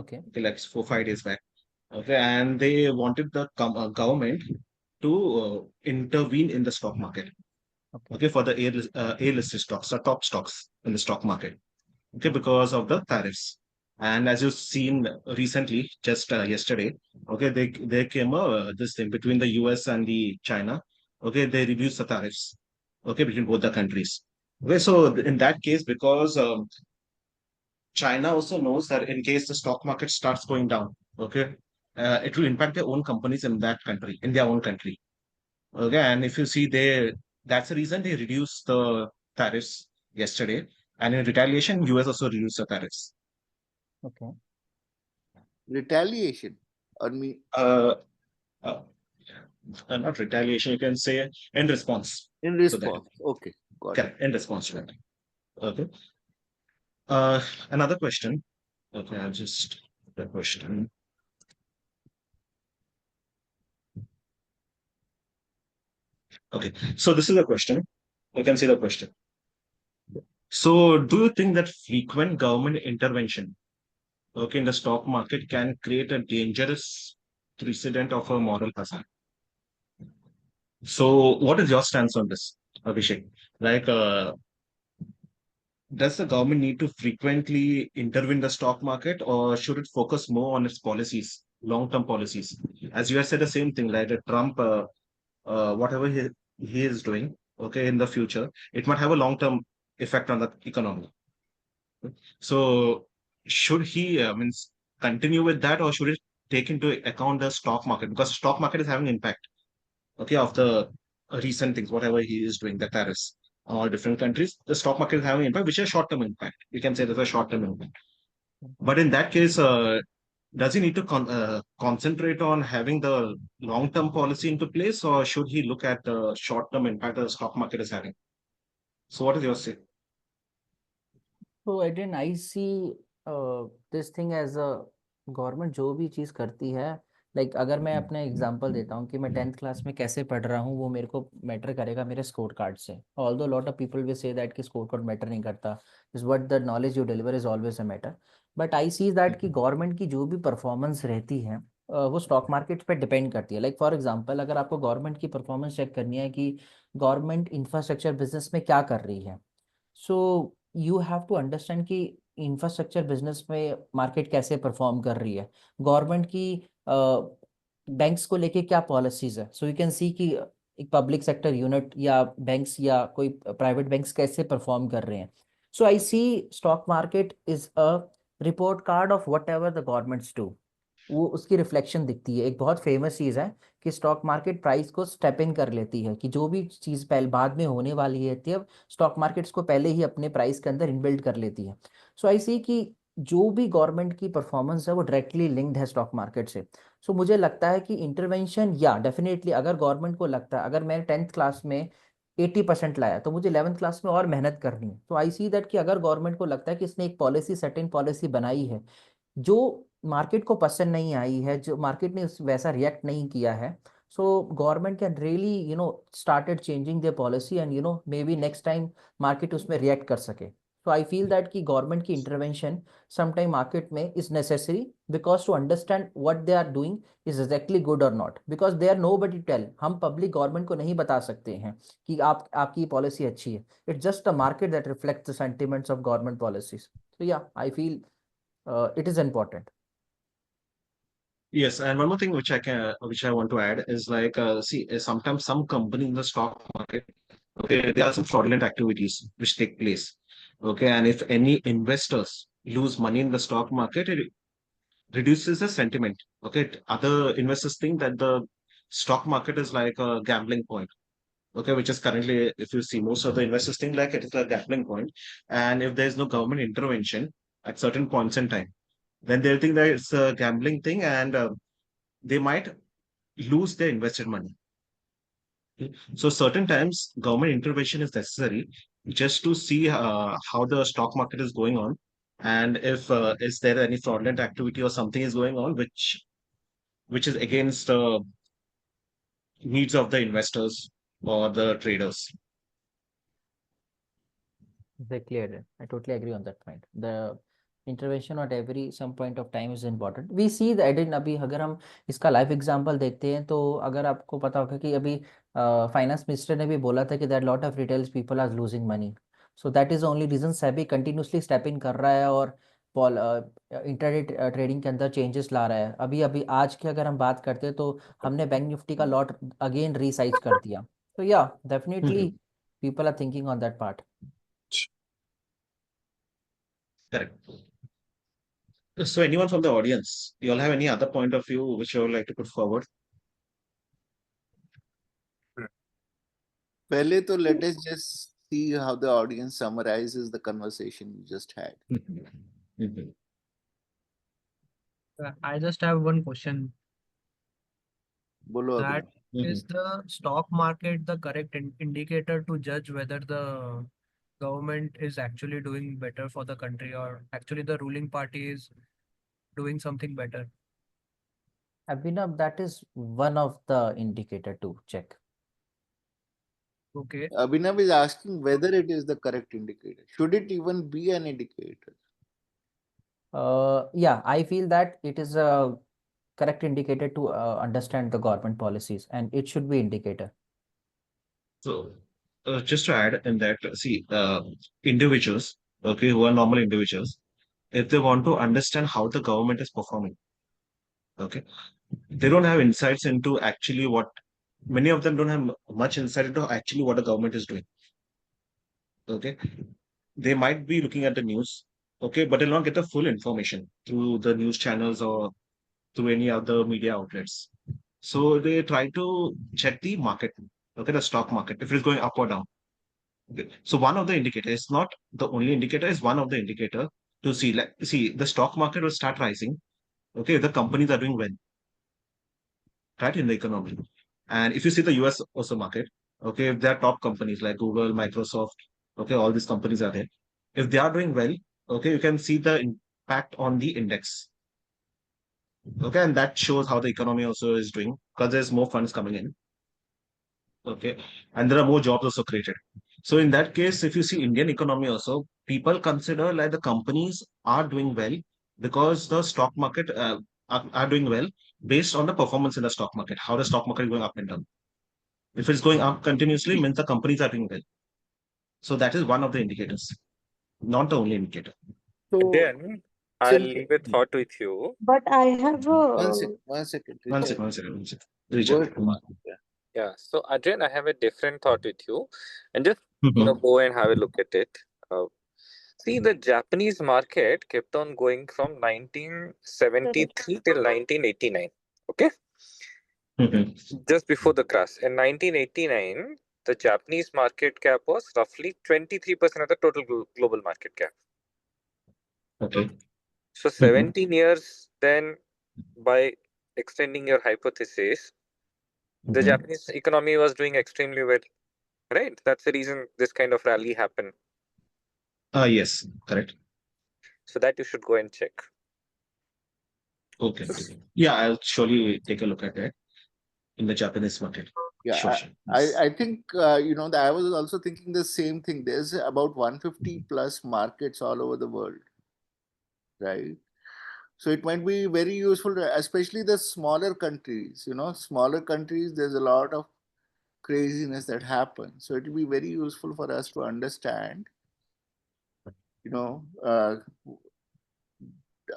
Okay. Okay, like 4-5 days back. Okay, and they wanted the government to intervene in the stock market. Okay. Okay, for the A-listed stocks, the top stocks in the stock market. Okay, because of the tariffs. And as you've seen recently, just yesterday, okay, they came this thing between the US and the China. Okay, they reduced the tariffs. Okay, between both the countries. Okay, so in that case, because China also knows that in case the stock market starts going down, okay, it will impact their own companies in that country, in their own country. Okay, and if you see that's the reason they reduced the tariffs yesterday. And in retaliation, US also reduced the tariffs. Okay. Retaliation or me Uh, uh, Not retaliation, you can say in response. in to that. response. Okay, got it. Correct, in response to that. Okay. Another question. Okay, I'll just the question. Okay, so this is the question. You can see the question. So, do you think that frequent government intervention, okay, in the stock market can create a dangerous precedent of a moral hazard? So, what is your stance on this, Abhishek? Like, does the government need to frequently intervene in the stock market, or should it focus more on its policies, long-term policies? As you have said the same thing, like Trump, whatever he is doing, okay, in the future, it might have a long-term effect on the economy. So, should he means continue with that, or should it take into account the stock market, because the stock market is having impact, okay, of the recent things, whatever he is doing, the tariffs on all different countries, the stock market is having impact, which is short-term impact. You can say there's a short-term impact. But in that case, does he need to concentrate on having the long-term policy into place, or should he look at the short-term impact that the stock market is having? So, what is your say? So Adrian, I see this thing as a government जो भी चीज़ करती है, like अगर मैं अपना example देता हूँ कि मैं 10th क्लास में कैसे पढ़ रहा हूँ, वो मेरे को मैटर करेगा मेरे स्कोर कार्ड से। Although lot of people will say that कि स्कोर कार्ड मैटर नहीं करता, is what the knowledge you deliver is always a matter. But I see that कि गवर्नमेंट की जो भी परफॉर्मेंस रहती है वो स्टॉक मार्केट पे डिपेंड करती है। लाइक फॉर एग्जांपल, अगर आपको गवर्नमेंट की परफॉर्मेंस चेक करनी है कि गवर्नमेंट इंफ्रास्ट्रक्चर बिजनेस में क्या कर रही है, so you have to understand कि इंफ्रास्ट्रक्चर बिजनेस में मार्केट कैसे परफॉर्म कर रही है, गवर्नमेंट की बैंक्स को लेके क्या पॉलिसीज है। सो यू कैन सी कि एक पब्लिक सेक्टर यूनिट या बैंक्स या कोई प्राइवेट बैंक्स कैसे परफॉर्म कर रहे हैं। So I see stock market is a report card of whatever the governments do, वो उसकी रिफ्लेक्शन दिखती है। एक बहुत फेमस चीज़ है कि स्टॉक मार्केट प्राइस को स्टेप इन कर लेती है, कि जो भी चीज़ पहले बाद में होने वाली है अब स्टॉक मार्केट्स को पहले ही अपने प्राइस के अंदर इनबिल्ड कर लेती है। सो आई सी कि जो भी गवर्नमेंट की परफॉर्मेंस है वो डायरेक्टली लिंक्ड है स्टॉक मार्केट से। सो मुझे लगता है कि इंटरवेंशन, या डेफिनेटली अगर गवर्नमेंट को लगता है, अगर मैं 10th क्लास में 80% लाया तो मुझे 11th क्लास में और मेहनत करनी है। तो आई सी दैट कि अगर गवर्नमेंट को लगता है कि इसने एक पॉलिसी, सर्टेन पॉलिसी बनाई है जो मार्केट को पसंद नहीं आई है, जो मार्केट ने वैसा रिएक्ट नहीं किया है, so government can really started changing the policy and may be next time market उसमें रिएक्ट कर सके। So I feel that कि गवर्नमेंट की इंटरवेंशन sometime मार्केट में is necessary because to understand what they are doing is exactly good or not, because they are nobody tell। हम public government को नहीं बता सकते हैं कि आपकी पॉलिसी अच्छी है। It's just the market that reflects the sentiments of government policies। So yeah, I feel it is important। Yes, and one more thing which I want to add is like, see, sometimes some company in the stock market, okay, there are some fraudulent activities which take place. Okay, and if any investors lose money in the stock market, it reduces the sentiment. Okay, other investors think that the stock market is like a gambling point. Okay, which is currently, if you see, most of the investors think like it is a gambling point, and if there is no government intervention at certain points in time, then they'll think that it's a gambling thing, and they might lose their invested money. Okay? So certain times government intervention is necessary just to see how the stock market is going on, and if is there any fraudulent activity or something is going on which is against the needs of the investors or the traders. Exactly, I totally agree on that point। The intervention at every some point of time is important। We see the Edin, अभी अगर हम इसका live example देखते हैं तो अगर आपको पता होगा कि अभी फाइनेंस मिनिस्टर ने भी बोला था कि that lot of retails people are losing money. So that is only reason SEBI continuously step in कर रहा है और इंटरडे ट्रेडिंग के अंदर चेंजेस ला रहा है। अभी अभी आज की अगर हम बात करते हैं तो हमने बैंक निफ्टी का लॉट अगेन रीसाइज कर दिया। तो या definitely people are thinking on that part. Correct. So anyone from the audience, you all have any other point of view which you would like to put forward? पहले तो let us just see how the audience summarizes the conversation we just had. Mhm. I just have one question. बोलो That अभी। is the stock market the correct indicator to judge whether the government is actually doing better for the country or actually the ruling party is doing something better? Abhinav, that is one of the indicator to check। Okay. Abhinav is asking whether it is the correct indicator. Should it even be an indicator? Yeah, I feel that it is a correct indicator to understand the government policies, and it should be indicator। So just to add in that, see, individuals, okay, who are normal individuals, if they want to understand how the government is performing, okay, they don't have insights into actually what many of them don't have much insight into actually what the government is doing. Okay, they might be looking at the news, okay, but they'll not get the full information through the news channels or through any other media outlets. So they try to check the market, okay, the stock market, if it's going up or down. Okay. So one of the indicators, not the only indicator, is one of the indicator to see. Like, see, the stock market will start rising. Okay, if the companies are doing well, right, in the economy. And if you see the US also market, okay, if there are top companies like Google, Microsoft, okay, all these companies are there. If they are doing well, okay, you can see the impact on the index. Okay, and that shows how the economy also is doing because there's more funds coming in. Okay, and there are more jobs also created. So in that case, if you see Indian economy also, people consider like the companies are doing well because the stock market are doing well based on the performance in the stock market, how the stock market is going up and down. If it's going up continuously, means the companies are doing well. So that is one of the indicators, not the only indicator. So Then I'll simple. leave a thought with you. But I have One a second. One Richard. second, one second, one second. Go Richard. ahead. Yeah. So Adrian, I have a different thought with you, and just Mhm. go and have a look at it. See, the Japanese market kept on going from 1973 till 1989. Okay, Mhm. just before the crash. In 1989, the Japanese market cap was roughly 23% of the total global market cap. Okay. So Mhm. 17 years, then by extending your hypothesis, the Mhm. Japanese economy was doing extremely well, right? That's the reason this kind of rally happened. Yes, correct. So that you should go and check. Okay. Yeah, I'll surely take a look at that in the Japanese market. Yeah, Sure. Yes. I think that I was also thinking the same thing. There's about 150 plus markets all over the world, right? So it might be very useful, especially the smaller countries. Smaller countries, there's a lot of craziness that happens. So it will be very useful for us to understand.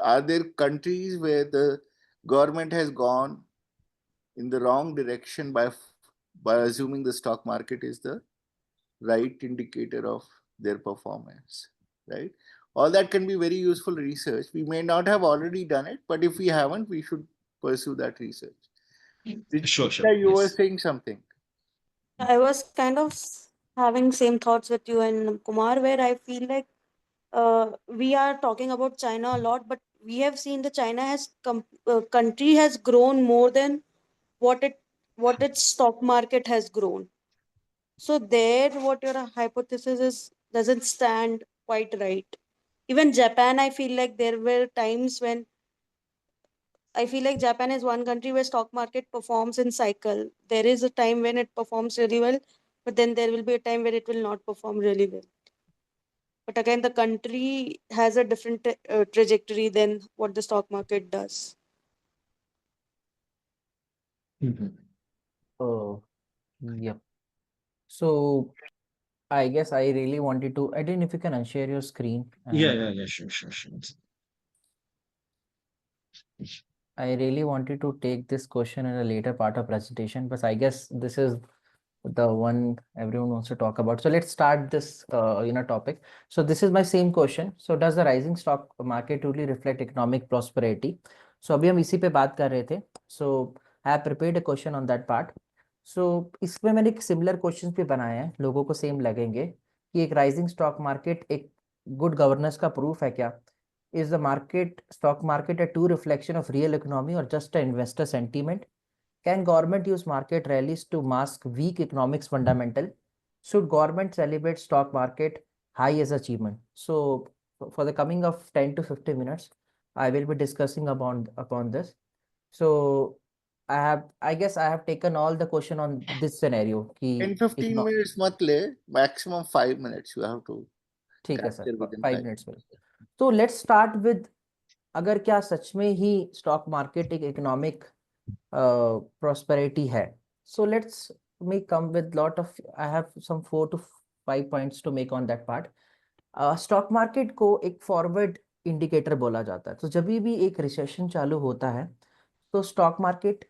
Are there countries where the government has gone in the wrong direction by assuming the stock market is the right indicator of their performance, right? All that can be very useful research. We may not have already done it, but if we haven't, we should pursue that research. Sure. Diksha, you were Yes. saying something. I was kind of having same thoughts with you and Kumar, where I feel like we are talking about China a lot, but we have seen the China has country has grown more than what its stock market has grown. So there, what your hypothesis is doesn't stand quite right. Even Japan, I feel like there were times when I feel like Japan is one country where stock market performs in cycle. There is a time when it performs really well, but then there will be a time where it will not perform really well. But again, the country has a different trajectory than what the stock market does. Mhm. Oh, yep. So I guess I really wanted to. I don't know if you can unshare your screen. Yeah. Sure. I really wanted to take this question in a later part of presentation, but I guess this is the one everyone wants to talk about. So let's start this topic. So this is my same question. So does the rising stock market truly reflect economic prosperity? So अभी हम इसी पे बात कर रहे थे. So I have prepared a question on that part. So इसमें मैंने एक similar questions भी बनाए हैं, लोगों को same लगेंगे कि एक rising stock market एक good governance का proof है क्या? Is the stock market a true reflection of real economy or just an investor sentiment? Can government use market rallies to mask weak economics fundamental? Should government celebrate stock market high as achievement? So for the coming of 10 to 15 minutes, I will be discussing upon this. So I guess I have taken all the question on this scenario. In 15 minutes, mat le, maximum 5 minutes you have to ठीक है sir, capture within 5 5 minutes में. तो let's start with अगर क्या सच में ही stock market एक economic prosperity है. So let's come with lot of, I have some 4 to 5 points to make on that part. Stock market को एक फॉरवर्ड इंडिकेटर बोला जाता है. तो जब भी एक रिसेशन चालू होता है तो स्टॉक मार्केट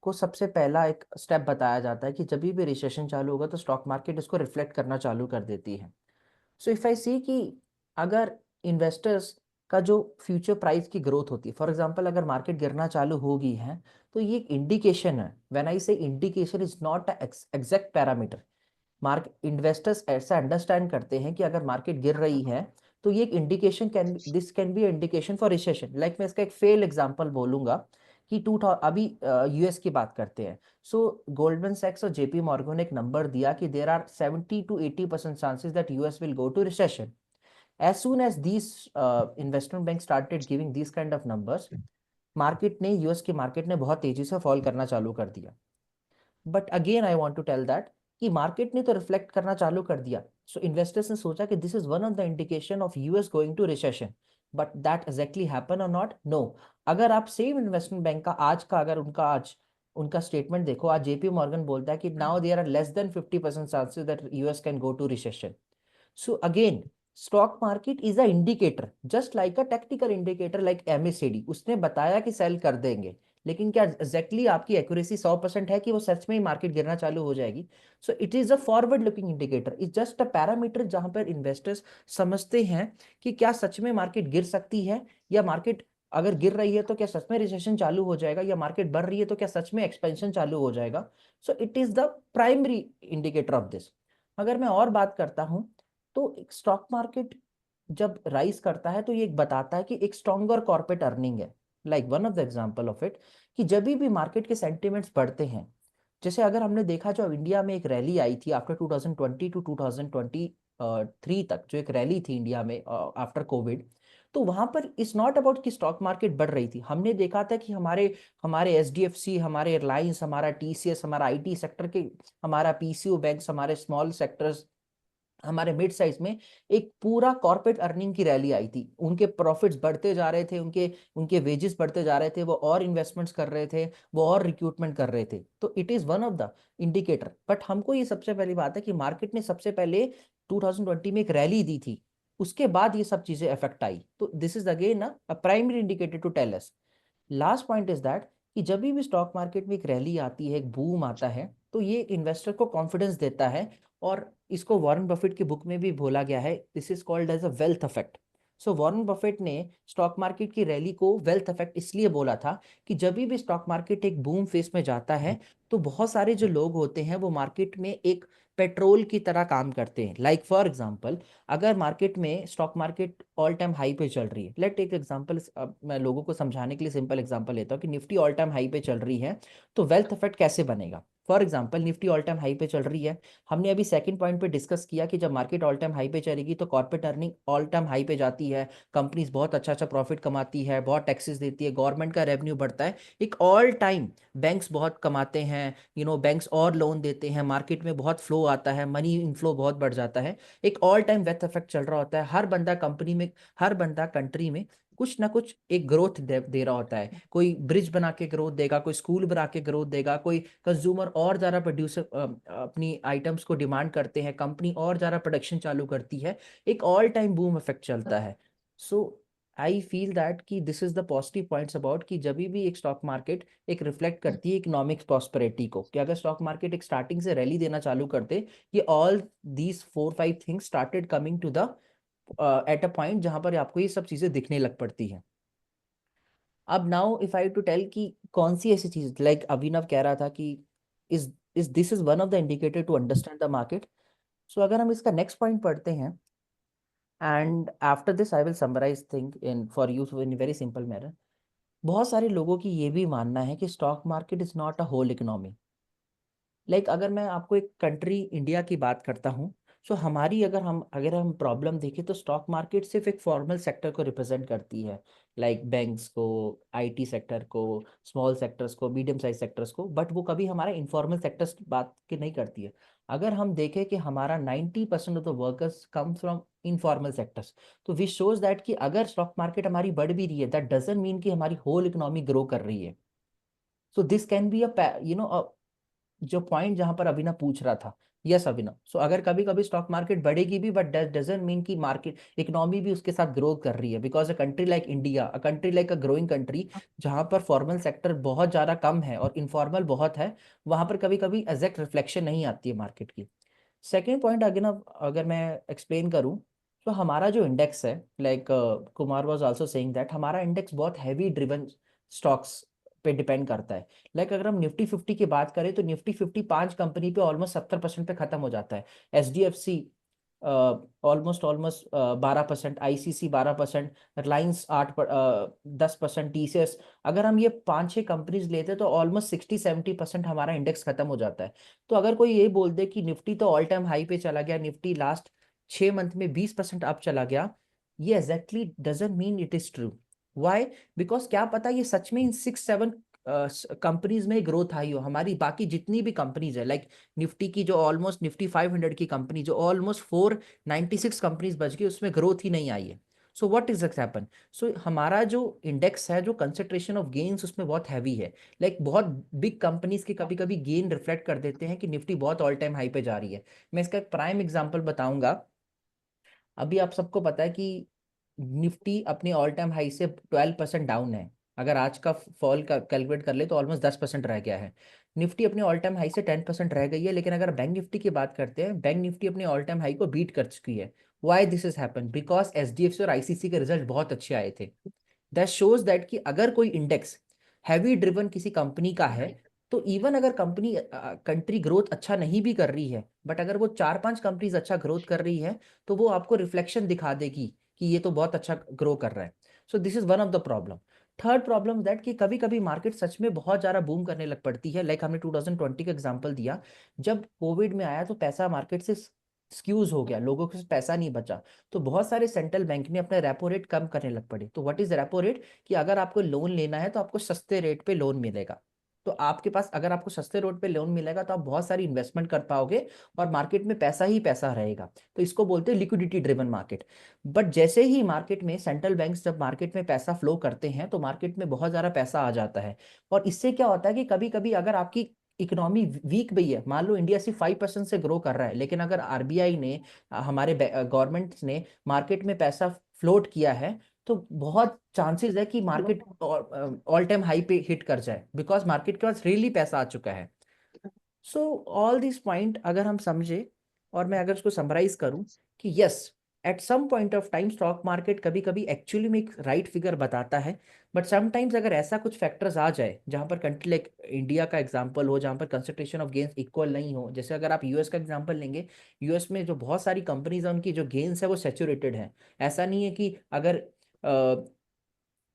को सबसे पहला एक स्टेप बताया जाता है कि जब भी रिसेशन चालू होगा तो स्टॉक मार्केट इसको रिफ्लेक्ट करना चालू कर देती है. सो इफ आई सी कि अगर इन्वेस्टर्स का जो फ्यूचर प्राइस की ग्रोथ होती है, फॉर एग्जांपल अगर मार्केट गिरना चालू हो गई है तो ये एक इंडिकेशन है. व्हेन आई से indication is not a exact parameter. Market investors ऐसा अंडरस्टैंड करते हैं कि अगर मार्केट गिर रही है तो ये एक indication this can be indication for recession. Like मैं इसका एक फेल एग्जांपल बोलूंगा कि अभी यूएस की बात करते हैं. सो गोल्डमैन सैक्स और जेपी मॉर्गन ने एक नंबर दिया कि there are 70 to 80% chances that US will go to recession. As soon as these investment banks started giving these kind of numbers, US की मार्केट ने बहुत तेजी से फॉल करना चालू कर दिया. But again I want to tell that कि मार्केट ने तो रिफ्लेक्ट करना चालू कर दिया. सो इन्वेस्टर्स ने सोचा कि this is one of the indication of US going to recession. But that exactly happen और नॉट? नो. अगर आप सेम इन्वेस्टमेंट बैंक का अगर उनका स्टेटमेंट देखो, आज जेपी मॉर्गन बोलता है कि now there are less than 50% chances that US can go to recession. So again, stock market is a indicator, just like a technical indicator like MACD. उसने बताया कि सेल कर देंगे, लेकिन क्या एग्जैक्टली आपकी एक्यूरेसी 100% है कि वो सच में ही मार्केट गिरना चालू हो जाएगी? So it is a forward looking indicator. It's just a parameter जहां पर इन्वेस्टर्स समझते हैं कि क्या सच में मार्केट गिर सकती है, या मार्केट अगर गिर रही है तो क्या सच में रिसेशन चालू हो जाएगा, या मार्केट बढ़ रही है तो क्या सच में एक्सपेंशन चालू हो जाएगा. So it is the primary indicator of this. अगर मैं और बात करता हूं तो स्टॉक मार्केट जब राइज करता है तो ये बताता है कि एक स्ट्रॉन्गर कॉर्पोरेट अर्निंग है। Like one of the example of it, कि जब भी मार्केट के सेंटिमेंट्स बढ़ते हैं, जैसे अगर हमने देखा जो इंडिया में एक रैली आई थी आफ्टर 2020 टू 2023 तक, जो एक रैली थी इंडिया में आफ्टर कोविड, तो वहां पर इट्स नॉट अबाउट कि स्टॉक मार्केट बढ़ रही थी। हमने देखा था कि हमारे हमारे एचडीएफसी, हमारे एयरलाइंस, हमारा टीसीएस, हमारा आईटी सेक्टर के, हमारा पीसीओ बैंक्स, हमारे स्मॉल सेक्टर्स, हमारे मिड साइज में एक पूरा कॉर्पोरेट अर्निंग की रैली आई थी। उनके प्रॉफिट्स बढ़ते जा रहे थे, उनके उनके वेजेस बढ़ते जा रहे थे, वो और इन्वेस्टमेंट्स कर रहे थे, वो और रिक्रूटमेंट कर रहे थे। तो it is one of the indicator. But हमको ये सबसे पहली बात है कि मार्केट ने सबसे पहले 2020 में एक रैली दी थी, उसके बाद ये सब चीजें इफेक्ट आई। तो this is again a primary indicator to tell us. Last point is that कि जब भी स्टॉक मार्केट में एक रैली आती है, एक बूम आता है, तो ये इन्वेस्टर को कॉन्फिडेंस देता है। और इसको वॉरेन बफेट की बुक में भी बोला गया है, this is called as a wealth effect. So Warren Buffett ने स्टॉक मार्केट की रैली को वेल्थ इफेक्ट इसलिए बोला था कि जब भी स्टॉक मार्केट एक बूम फेस में जाता है, तो बहुत सारे जो लोग होते हैं वो मार्केट में एक पेट्रोल की तरह काम करते हैं। लाइक फॉर एग्जांपल, अगर मार्केट में stock market all time high पे चल रही है, लेट टेक एग्जांपल, मैं लोगों को समझाने के लिए सिंपल एग्जांपल लेता हूँ कि निफ्टी ऑल टाइम हाई पे चल रही है, तो वेल्थ इफेक्ट कैसे बनेगा। For example, Nifty all time high पे चल रही है, हमने अभी सेकंड पॉइंट पे डिस्कस किया कि जब मार्केट ऑल टाइम हाई पे चलेगी तो corporate earning all time high पे जाती है, कंपनीज बहुत अच्छा अच्छा प्रॉफिट कमाती है, बहुत टैक्सेस देती है, गवर्नमेंट का रेवेन्यू बढ़ता है, एक ऑल टाइम बैंक्स बहुत कमाते हैं, बैंक्स और लोन देते हैं, मार्केट में बहुत फ्लो आता है, मनी इनफ्लो बहुत बढ़ जाता है, एक ऑल टाइम वेल्थ इफेक्ट चल रहा होता है। हर बंदा कंपनी में, हर बंदा कंट्री में कुछ ना कुछ एक ग्रोथ दे रहा होता है। कोई ब्रिज बना के ग्रोथ देगा, कोई स्कूल बना के ग्रोथ देगा, कोई कंज्यूमर और ज़्यादा प्रोड्यूसर अपनी आइटम्स को डिमांड करते हैं, कंपनी और ज़्यादा प्रोडक्शन चालू करती है, एक ऑल टाइम बूम इफेक्ट चलता है। सो आई फील दैट कि this is the positive points about कि जब भी एक स्टॉक मार्केट एक रिफ्लेक्ट करती है इकोनॉमिक प्रॉस्पेरिटी को, कि अगर स्टॉक मार्केट एक स्टार्टिंग से रैली देना चालू करते, ये all these 4-5 things started coming to the at a point जहां पर आपको ये सब चीजें दिखने लग पड़ती हैं। अब now if I to tell कि कौन सी ऐसी चीज, लाइक अभिनव कह रहा था कि is this is one of the indicator to understand the market. So अगर हम इसका नेक्स्ट पॉइंट पढ़ते हैं, and after this I will summarise thing in for you in very simple manner. बहुत सारे लोगों की ये भी मानना है कि stock market is not a whole economy. Like अगर मैं आपको एक कंट्री इंडिया की बात करता हूँ, सो हमारी अगर हम प्रॉब्लम देखें तो स्टॉक मार्केट सिर्फ एक फॉर्मल सेक्टर को रिप्रेजेंट करती है, लाइक बैंक्स को, आईटी सेक्टर को, स्मॉल सेक्टर्स को, मीडियम साइज सेक्टर्स को, बट वो कभी हमारा इनफॉर्मल सेक्टर्स बात की नहीं करती है। अगर हम देखें कि हमारा 90% of the workers come from informal sectors, तो विच शोज दैट कि अगर स्टॉक मार्केट हमारी बढ़ भी रही है, दैट डजंट मीन कि हमारी होल इकोनॉमी ग्रो कर रही है। सो दिस कैन बी जो पॉइंट जहां पर अभिनव पूछ रहा था, यस अभिनव, सो अगर कभी कभी स्टॉक मार्केट बढ़ेगी भी, बट दैट डजंट मीन कि मार्केट इकोनॉमी भी उसके साथ ग्रो कर रही है, because a country like India, a country like a growing country, जहां पर फॉर्मल सेक्टर बहुत ज्यादा कम है और इनफॉर्मल बहुत है, वहां पर कभी कभी एग्जैक्ट रिफ्लेक्शन नहीं आती है मार्केट की। सेकेंड पॉइंट अभिनव अगर मैं एक्सप्लेन करूं, तो हमारा जो इंडेक्स है, like Kumar was also saying that हमारा इंडेक्स बहुत हैवी ड्रिवन स्टॉक्स पे डिपेंड करता है। लाइक अगर हम निफ्टी 50 की बात करें, तो निफ्टी 50 5 कंपनी पे ऑलमोस्ट 70% पे खत्म हो जाता है। HDFC almost almost 12%, ICC 12%, Reliance 10%, TCS, अगर हम ये 5-6 कंपनीज लेते हैं तो ऑलमोस्ट 60-70% हमारा इंडेक्स खत्म हो जाता है। तो अगर कोई ये बोल दे कि निफ्टी तो ऑल टाइम हाई पे चला गया, निफ्टी लास्ट 6 मंथ में 20% अप चला गया, ये exactly doesn't mean it is true. Why? Because क्या पता ये सच में इन 6-7 कंपनीज में ग्रोथ आई हो। हमारी बाकी जितनी भी कंपनीज है, लाइक निफ्टी की जो ऑलमोस्ट निफ्टी 500 की कंपनी जो ऑलमोस्ट 496 कंपनीज बच गई, उसमें ग्रोथ ही नहीं आई है। So what is happen? So हमारा जो इंडेक्स है, जो कंसेंट्रेशन ऑफ गेन्स उसमें बहुत हैवी है। लाइक बहुत बिग कंपनीज के कभी कभी गेन रिफ्लेक्ट कर देते हैं कि निफ्टी बहुत ऑल टाइम हाई पे जा रही है। मैं इसका एक प्राइम एग्जांपल बताऊंगा। अभी आप सबको पता है कि निफ्टी अपने ऑल टाइम हाई से 12% डाउन है। अगर आज का फॉल का कैलकुलेट कर ले तो ऑलमोस्ट 10% रह गया है। निफ्टी अपने ऑल टाइम हाई से 10% रह गई है, लेकिन अगर बैंक निफ्टी की बात करते हैं, बैंक निफ्टी अपने ऑल टाइम हाई को बीट कर चुकी है। Why this is happen? Because HDFC और आईसीसी के रिजल्ट बहुत अच्छे आए थे। दैट शोज दैट कि अगर कोई इंडेक्स हैवी ड्रिवन किसी कंपनी का है, तो इवन अगर कंट्री ग्रोथ अच्छा नहीं भी कर रही है, बट अगर वो 4-5 कंपनीज अच्छा ग्रोथ कर रही है, तो वो आपको रिफ्लेक्शन दिखा देगी कि ये तो बहुत अच्छा ग्रो कर रहा है। So this is one of the problem. Third problem that कि कभी कभी मार्केट सच में बहुत ज़्यादा बूम करने लग पड़ती है, लाइक हमने 2020 का एग्जांपल दिया। जब कोविड में आया तो पैसा मार्केट से स्क्यूज हो गया, लोगों के पास पैसा नहीं बचा, तो बहुत सारे सेंट्रल बैंक ने अपना रेपो रेट कम करने लग पड़े। तो व्हाट इज रेपो रेट? कि अगर आपको लोन लेना है तो आपको सस्ते रेट पे लोन मिलेगा। तो आपके पास अगर आपको सस्ते रेट पे लोन मिलेगा तो आप बहुत सारी इन्वेस्टमेंट कर पाओगे और मार्केट में पैसा ही पैसा रहेगा। तो इसको बोलते हैं लिक्विडिटी ड्रिवन मार्केट। बट जैसे ही मार्केट में सेंट्रल बैंक्स जब मार्केट में पैसा फ्लो करते हैं तो मार्केट में बहुत ज़्यादा पैसा आ जाता है। और इससे क्या होता है कि कभी कभी अगर आपकी इकोनॉमी वीक भी है, मान लो इंडिया सिर्फ 5% से ग्रो कर रहा है, लेकिन अगर आरबीआई ने हमारे गवर्नमेंट ने मार्केट में पैसा फ्लोट किया है तो बहुत चांसेस है कि मार्केट ऑल टाइम हाई पे हिट कर जाए, बिकॉज मार्केट के पास रियली पैसा आ चुका है। सो ऑल दिस पॉइंट अगर हम समझे और मैं अगर उसको समराइज करूं कि yes, at some point of time stock market कभी कभी एक्चुअली में एक राइट फिगर बताता है, बट समटाइम्स अगर ऐसा कुछ फैक्टर्स आ जाए जहां पर कंट्री लाइक इंडिया का एग्जांपल हो, जहां पर कंसंट्रेशन ऑफ गेन्स इक्वल नहीं हो, जैसे अगर आप यूएस का एग्जांपल लेंगे, यूएस में जो बहुत सारी कंपनीज है उनकी जो गेन्स है वो सेचुरेटेड है। ऐसा नहीं है कि अगर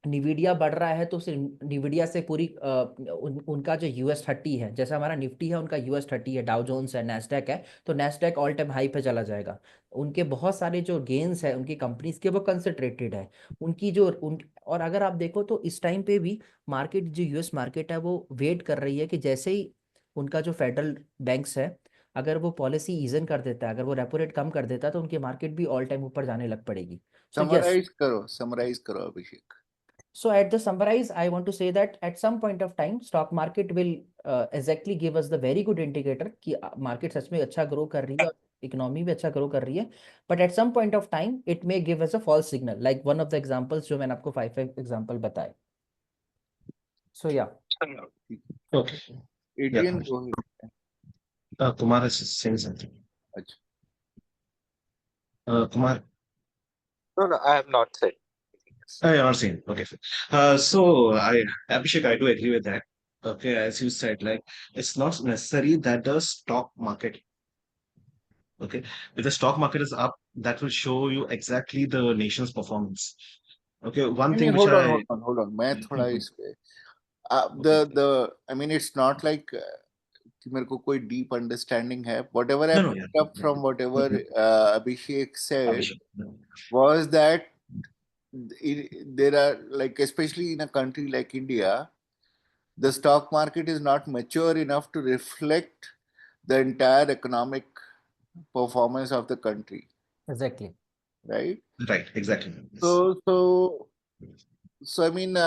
निविडिया बढ़ रहा है तो सिर्फ निविडिया से पूरी उनका जो US30 है, जैसे हमारा निफ्टी है उनका US30 है, डाउ जोन्स है, नैस्डैक है, तो नैस्डैक ऑल टाइम हाई पे चला जाएगा। उनके बहुत सारे जो गेन्स है उनकी कंपनीज के वो कंसंट्रेटेड है। उनकी जो उन और अगर आप देखो तो इस टाइम पे भी मार्केट जो US मार्केट है वो वेट कर रही है कि जैसे ही उनका जो फेडरल बैंक्स है अगर वो पॉलिसी ईजन कर देता है, अगर वो रेपो रेट कम कर देता है तो उनकी मार्केट भी ऑल टाइम ऊपर जाने लग पड़ेगी। सो यस, समराइज करो अभिषेक। so at the summarize, I want to say that at some point of time, stock market will exactly give us the very good indicator कि market सच में अच्छा grow कर रही है और economy भी अच्छा grow कर रही है. But at some point of time, it may give us a false signal, like one of the examples जो मैंने आपको 5 example बताए. So yeah. Okay. Adrian Yeah. go ahead. Kumar is saying something. अच्छा, Kumar, No, I have not said. you're not saying. Okay. So Abhishek, I do agree with that. Okay, as you said, like it's not necessary that the stock market. Okay, if the stock market is up, that will show you exactly the nation's performance. Okay, one नहीं thing नहीं, which hold on, मैं थोड़ा Mhm. इस पे Okay. the I mean it's not like कि मेरे को कोई deep understanding है. Whatever I No, yeah. picked up from whatever Mhm. Abhishek said Abhishek. was that there are, like, especially in a country like India, the stock market is not mature enough to reflect the entire economic performance of the country, Exactly. right? Right, exactly. So I mean,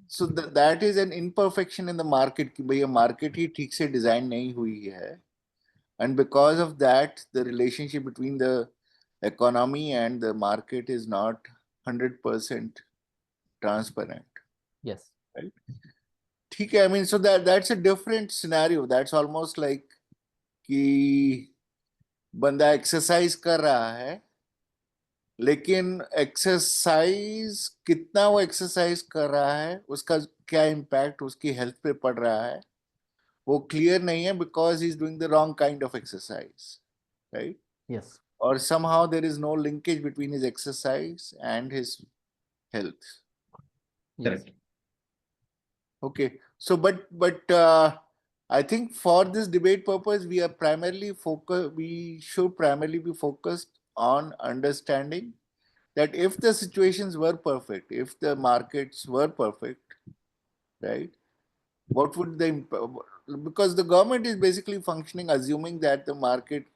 so that is an imperfection in the market कि भैया market ही ठीक से design नहीं हुई है, and because of that the relationship between the economy and the market is not 100% transparent, Yes. right? ठीक है, I mean, so that's a different scenario. That's almost like कि बंदा एक्सरसाइज कर रहा है, लेकिन एक्सरसाइज कितना वो एक्सरसाइज कर रहा है, उसका क्या इम्पैक्ट उसकी हेल्थ पे पड़ रहा है, वो क्लियर नहीं है, because he is doing the wrong kind of exercise, right? Yes. और somehow there is no linkage between his exercise and his health. Yes. Correct. Okay, so but I think for this debate purpose, we should primarily be focused on understanding that if the situations were perfect, if the markets were perfect, right, what would the because the government is basically functioning assuming that the market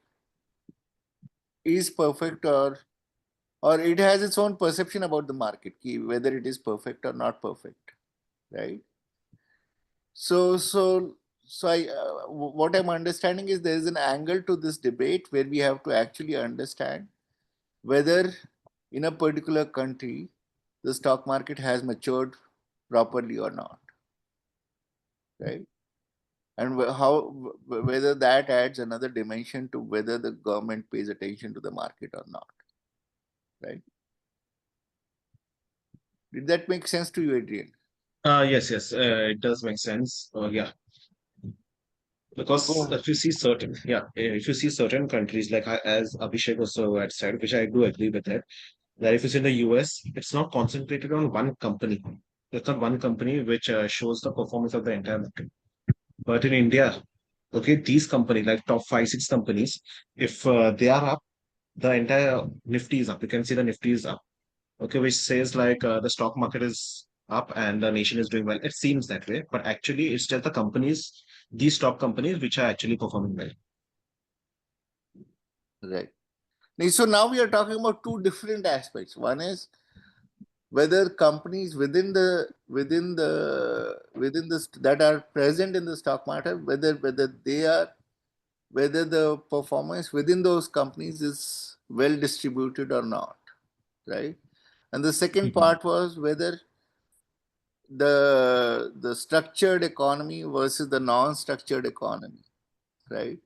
is perfect, or it has its own perception about the market, whether it is perfect or not perfect, right? So I what I'm understanding is there is an angle to this debate where we have to actually understand whether in a particular country the stock market has matured properly or not, right? And whether that adds another dimension to whether the government pays attention to the market or not, right? Did that make sense to you, Adrian? Yes, it does make sense. Yeah. Because Oh, if you see certain countries, like as Abhishek also had said, which I do agree with that if you see in the US, it's not concentrated on one company. It's not one company which shows the performance of the entire market. But in India, okay, these companies, like top five, six companies, if they are up, the entire Nifty is up. You can see the Nifty is up. Okay, which says like the stock market is up and the nation is doing well. It seems that way, but actually, it's just the companies, these top companies, which are actually performing well. right. So now we are talking about two different aspects. One is whether companies within the that are present in the stock market, whether the performance within those companies is well distributed or not, right? And the second part was whether the structured economy versus the non-structured economy, right?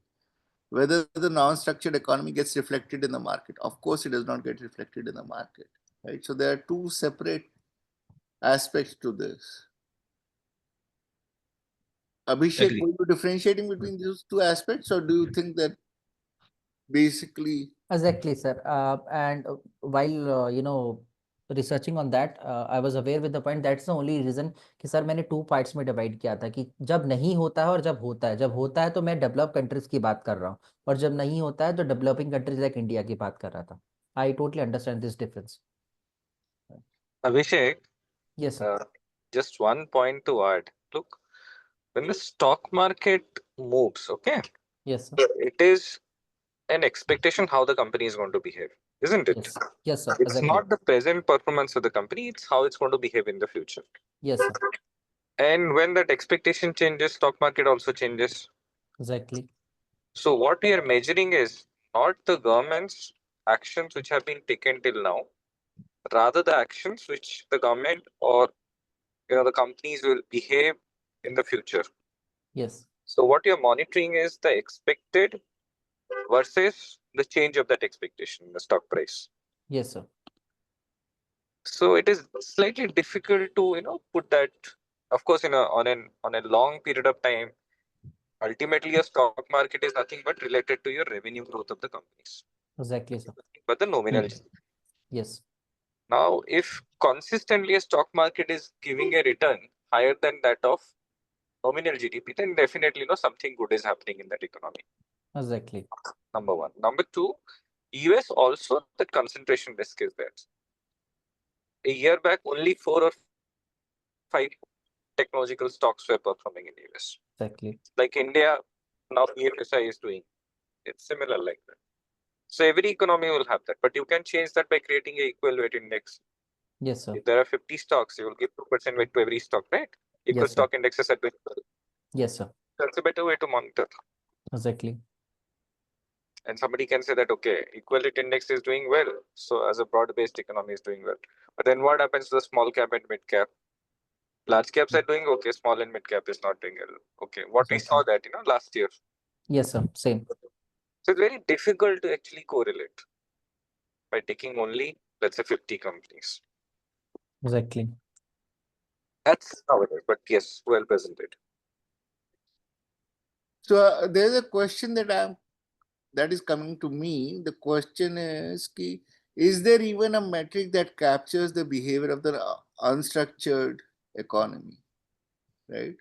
Whether the non-structured economy gets reflected in the market. Of course, it does not get reflected in the market, right? So there are two separate aspects to this. Abhishek, Agree. were you differentiating between those two aspects, or do you think that basically? Exactly, sir. And while researching on that, I was aware with the point. That's the only reason कि sir मैंने two parts में divide किया था कि जब नहीं होता है और जब होता है. जब होता है तो मैं developed countries की बात कर रहा हूँ और जब नहीं होता है तो developing countries like India की बात कर रहा था. I totally understand this difference. Abhishek, Yes, sir. just one point to add. Look, when the stock market moves, okay, Yes, sir. it is an expectation how the company is going to behave, isn't it? Yes. Yes, sir. It's Exactly. not the present performance of the company, it's how it's going to behave in the future. Yes, sir. And when that expectation changes, stock market also changes. Exactly. So what we are measuring is not the government's actions which have been taken till now, rather the actions which the government or the companies will behave in the future. Yes. So what you're monitoring is the expected versus the change of that expectation in the stock price. Yes, sir. So it is slightly difficult to put that. Of course, on a long period of time, ultimately a stock market is nothing but related to your revenue growth of the companies, Exactly, sir. but the nominal. Mm. Yes. Now, if consistently a stock market is giving a return higher than that of nominal GDP, then definitely something good is happening in that economy. Exactly. Number one. Number two, US also that concentration risk is there. A year back, only 4 or 5 technological stocks were performing in US. Exactly. Like India, now BFSI is doing. It's similar like that. So every economy will have that, but you can change that by creating a equal weight index. Yes, sir. If there are 50 stocks, you will give 2% weight to every stock, right? Equal Yes, sir. stock indexes are doing well. Yes, sir. That's a better way to monitor. Exactly. And somebody can say that, okay, equal weight index is doing well. So as a broad-based economy is doing well. But then what happens to the small cap and mid cap? Large caps are doing okay, small and mid cap is not doing well. Okay, what we saw that, last year. Yes, sir. Same. So it's very difficult to actually correlate by taking only, let's say, 50 companies. Exactly. That's how it is, but yes, well presented. So there's a question that is coming to me. The question is, is there even a metric that captures the behavior of the unstructured economy, right?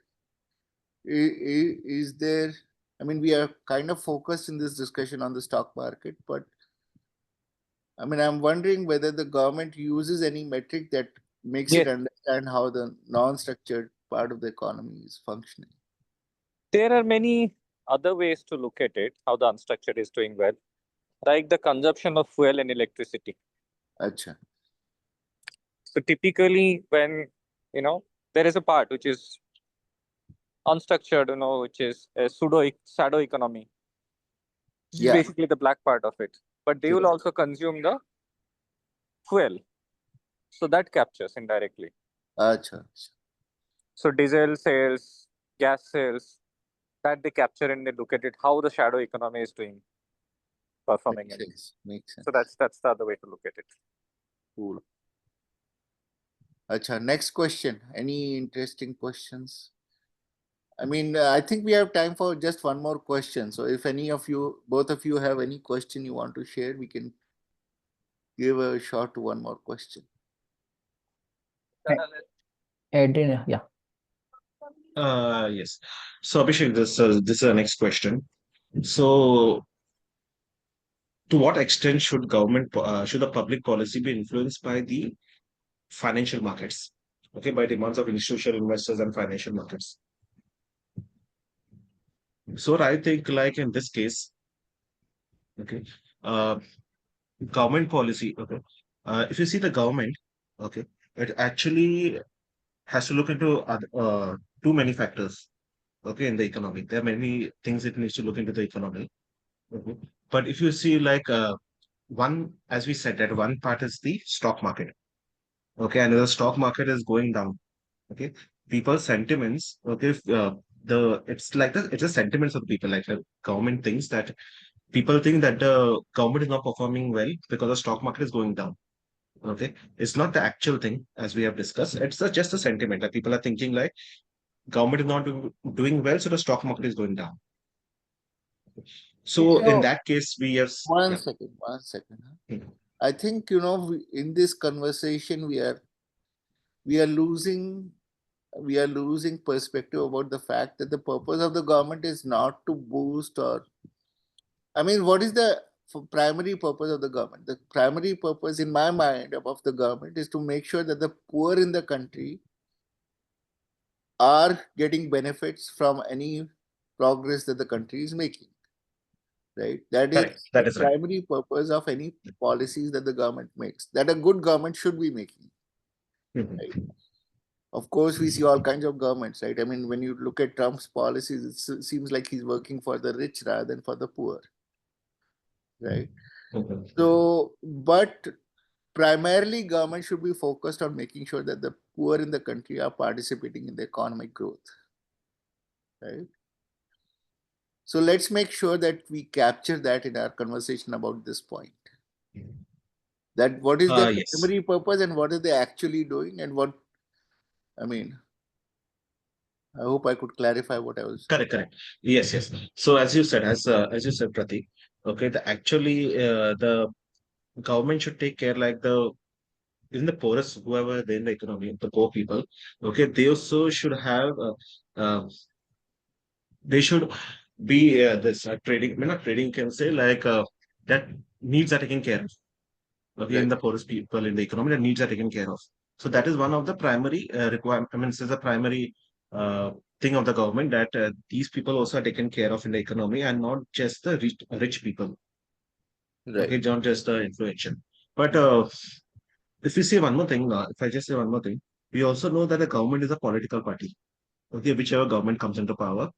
Is there? I mean, we are kind of focused in this discussion on the stock market, but I mean, I'm wondering whether the government uses any metric that makes it understand how the non-structured part of the economy is functioning. There are many other ways to look at it, how the unstructured is doing well, like the consumption of fuel and electricity. Acha. So typically when, there is a part which is unstructured, which is a shadow economy. This is Yeah. basically the black part of it. But they will Yeah. also consume the fuel. So that captures indirectly. Acha. So diesel sales, gas sales, that they capture and they look at it, how the shadow economy is doing, performing. Makes sense. Makes sense. So that's the other way to look at it. Cool. Acha. Next question. Any interesting questions? I mean, I think we have time for just one more question. So if any of you, both of you have any question you want to share, we can give a shot to one more question. Adrian, yeah. Yes. So Abhishek, this is the next question. So, to what extent should should the public policy be influenced by the financial markets? Okay, by demands of institutional investors and financial markets. So I think, like in this case, okay, uh, government policy. Okay, if you see the government, okay, it actually has to look into too many factors. Okay, in the economy, there are many things it needs to look into the economy. Okay. But if you see, like one, as we said, that one part is the stock market. Okay, and the stock market is going down. Okay, people's sentiments. Okay, the it's like it's the sentiments of the people. Like the government thinks that people think that the government is not performing well because the stock market is going down. Okay, it's not the actual thing as we have discussed. It's just a sentiment. Like people are thinking like government is not doing well, so the stock market is going down. So in So that case, we have one second. Hmm. I think, in this conversation we are losing perspective about the fact that the purpose of the government is not to boost, or I mean, what is the primary purpose of the government? The primary purpose in my mind of the government is to make sure that the poor in the country are getting benefits from any progress that the country is making. Right? That Correct. is That the is right. primary purpose of any policies that the government makes, that a good government should be making. Mhm. Right? Of course, we see all kinds of governments, right? I mean, when you look at Trump's policies, it seems like he's working for the rich rather than for the poor, right? Mhm. So, but primarily, government should be focused on making sure that the poor in the country are participating in the economic growth, right? So let's make sure that we capture that in our conversation about this point. That what is their Yes. primary purpose and what are they actually doing, and what, I mean, I hope I could clarify what I was. Correct. Yes, yes. So as you said, Pratik, okay, the government should take care like the even the poorest, whoever they in the economy, the poor people, okay, they also should have they should be this trading, I mean, not trading, you can say like that needs are taken care of. Okay, in Right. the poorest people in the economy, that needs are taken care of. So that is one of the primary requirement. I mean, this is a primary uh, thing of the government that these people also are taken care of in the economy and not just the rich people. Right. Okay, not just the influential. But if we say one more thing, if I just say one more thing, we also know that the government is a political party. Okay, whichever government comes into power,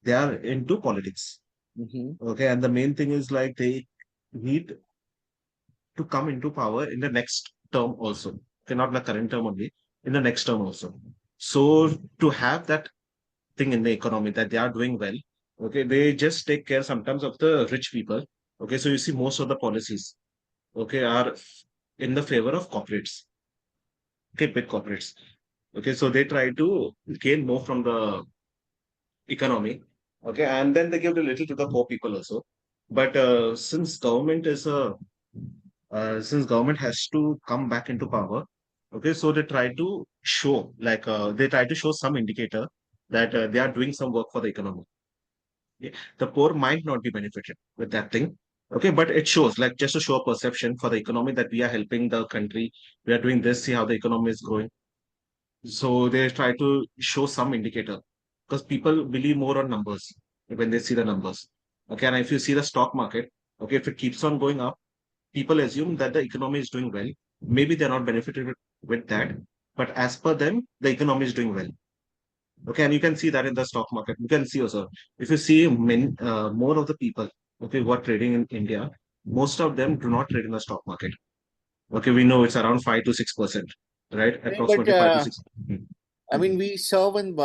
they are into politics. Mm-hmm. Okay, and the main thing is like they need to come into power in the next term also. Okay, not the current term only, in the next term also. So to have that thing in the economy that they are doing well, okay, they just take care sometimes of the rich people. Okay, so you see most of the policies, okay, are in the favor of corporates. Okay, big corporates. Okay, so they try to gain more from the economy. Okay, and then they give a little to the poor people also. But since government has to come back into power, okay, so they try to show like they try to show some indicator that they are doing some work for the economy. Okay? The poor might not be benefited with that thing, okay, but it shows like just to show a perception for the economy that we are helping the country, we are doing this, see how the economy is growing. So they try to show some indicator because people believe more on numbers when they see the numbers. Okay, and if you see the stock market, okay, if it keeps on going up, people assume that the economy is doing well. Maybe they're not benefited with that, but as per them, the economy is doing well. Okay, and you can see that in the stock market. You can see also if you see more of the people, okay, who are trading in India, most of them do not trade in the stock market. Okay, we know it's around 5 to 6%, right? But Approximately 5 to 6. I mean, we saw when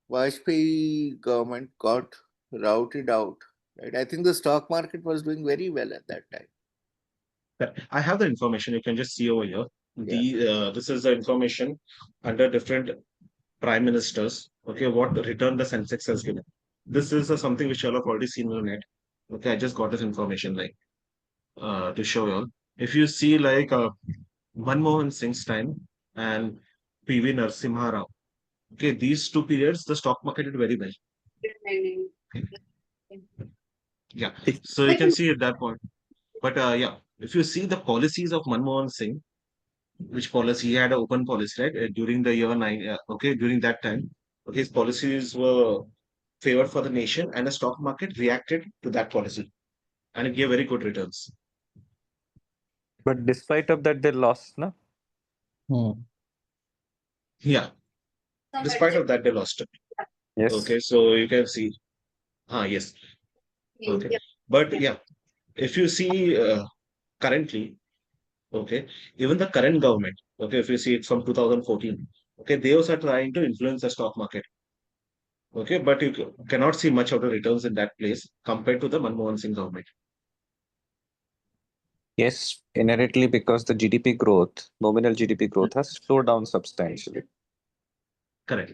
Vajpayee government got routed out, right? I think the stock market was doing very well at that time. I have the information. You can just see over here. Yeah. This is the information under different prime ministers, okay, what return the Sensex has given. This is something which you all have already seen on the net. Okay, I just got this information to show you all. If you see Manmohan Singh's time and PV Narasimha Rao, okay, these 2 periods, the stock market did very well. Yeah, so you can see at that point. But yeah, if you see the policies of Manmohan Singh, which policy he had an open policy, right? During the year nine, okay, during that time, okay, his policies were favored for the nation, and the stock market reacted to that policy, and it gave very good returns. But despite of that, they lost, no? Yeah, despite of that, they lost it. Yes. Okay, so you can see, yes, okay, but yeah, if you see currently, okay, even the current government, okay, if you see it from 2014, okay, they also are trying to influence the stock market. Okay, but you cannot see much of the returns in that place compared to the Manmohan Singh government. Yes, inherently because the GDP growth, nominal GDP growth has slowed down substantially. Correct.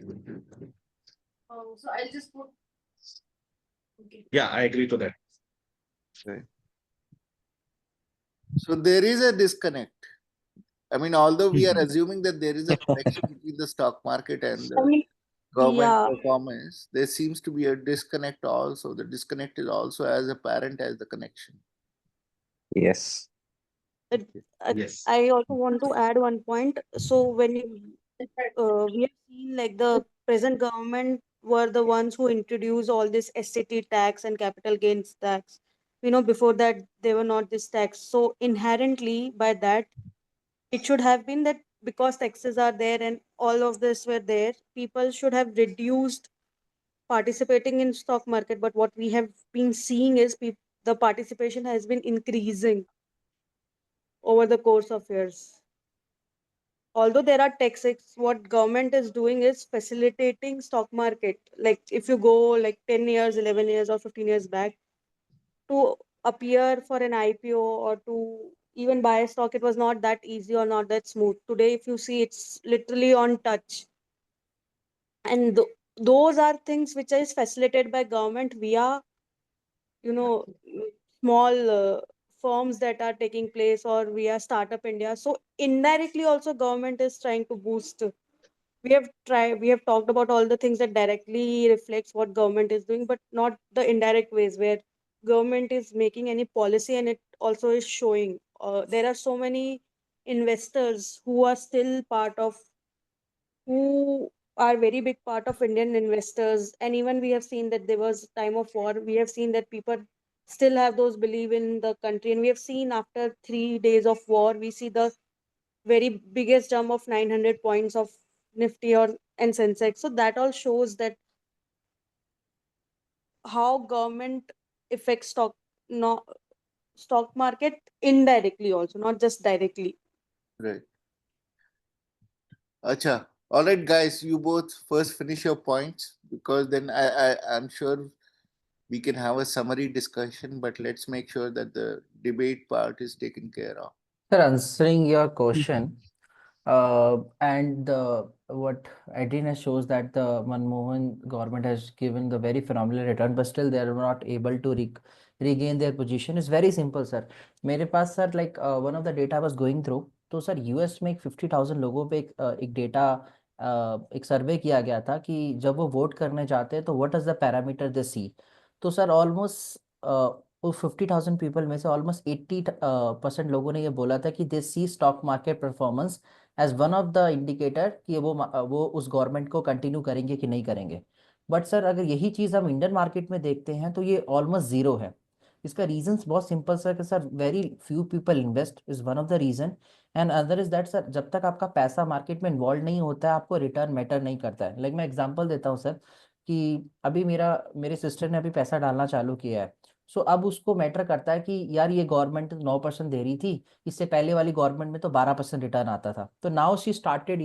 So I'll just put. Okay. Yeah, I agree to that. So there is a disconnect. I mean, although we are assuming that there is a connection between the stock market and I the mean, government yeah. performance, there seems to be a disconnect also. The disconnect is also as apparent as the connection. Yes. Yes. I also want to add one point. So when we have seen like the present government were the ones who introduced all this SCT tax and capital gains tax. Before that they were not this tax. So inherently by that, it should have been that because taxes are there and all of this were there, people should have reduced participating in stock market. But what we have been seeing is the participation has been increasing over the course of years. Although there are taxes, what government is doing is facilitating stock market. Like if you go like 10 years, 11 years or 15 years back, to appear for an IPO or to even buy a stock, it was not that easy or not that smooth. Today, if you see, it's literally on touch. And those are things which is facilitated by government via, small firms that are taking place or via Startup India. So indirectly also government is trying to boost. We have talked about all the things that directly reflects what government is doing, but not the indirect ways where government is making any policy and it also is showing. There are so many investors who are still who are very big part of Indian investors. And even we have seen that there was time of war. We have seen that people still have those belief in the country. And we have seen after 3 days of war, we see the very biggest jump of 900 points of Nifty and Sensex. So that all shows that how government affects stock market indirectly also, not just directly. Right. Acha. All right, guys, you both first finish your points because then I'm sure we can have a summary discussion, but let's make sure that the debate part is taken care of. Sir, answering your question, and what Adrian shows that the Manmohan government has given the very phenomenal return, but still they are not able to regain their position. Is very simple, sir. मेरे पास sir like one of the data I was going through. तो sir US में 50,000 लोगों पे एक data एक सर्वे किया गया था कि जब वो वोट करने जाते हैं तो व्हाट इज द पैरामीटर दे सी. तो सर ऑलमोस्ट उस 50,000 पीपल में से ऑलमोस्ट 80% लोगों ने ये बोला था कि they see stock market performance as one of the indicator कि वो उस गवर्नमेंट को कंटिन्यू करेंगे कि नहीं करेंगे. बट सर अगर यही चीज़ हम इंडियन मार्केट में देखते हैं तो ये ऑलमोस्ट जीरो है. इसका रीजंस बहुत सिंपल सर कि sir very few people invest is one of the reason. And other is that sir जब तक आपका पैसा मार्केट में इन्वॉल्व नहीं होता है आपको रिटर्न मैटर नहीं करता है. लाइक मैं एग्जांपल देता हूँ सर कि अभी मेरे सिस्टर ने अभी पैसा डालना चालू किया है. सो अब उसको मैटर करता है कि यार ये गवर्नमेंट 9% दे रही थी, इससे पहले वाली गवर्नमेंट में तो 12% रिटर्न आता था. तो नाउ शी स्टार्टेड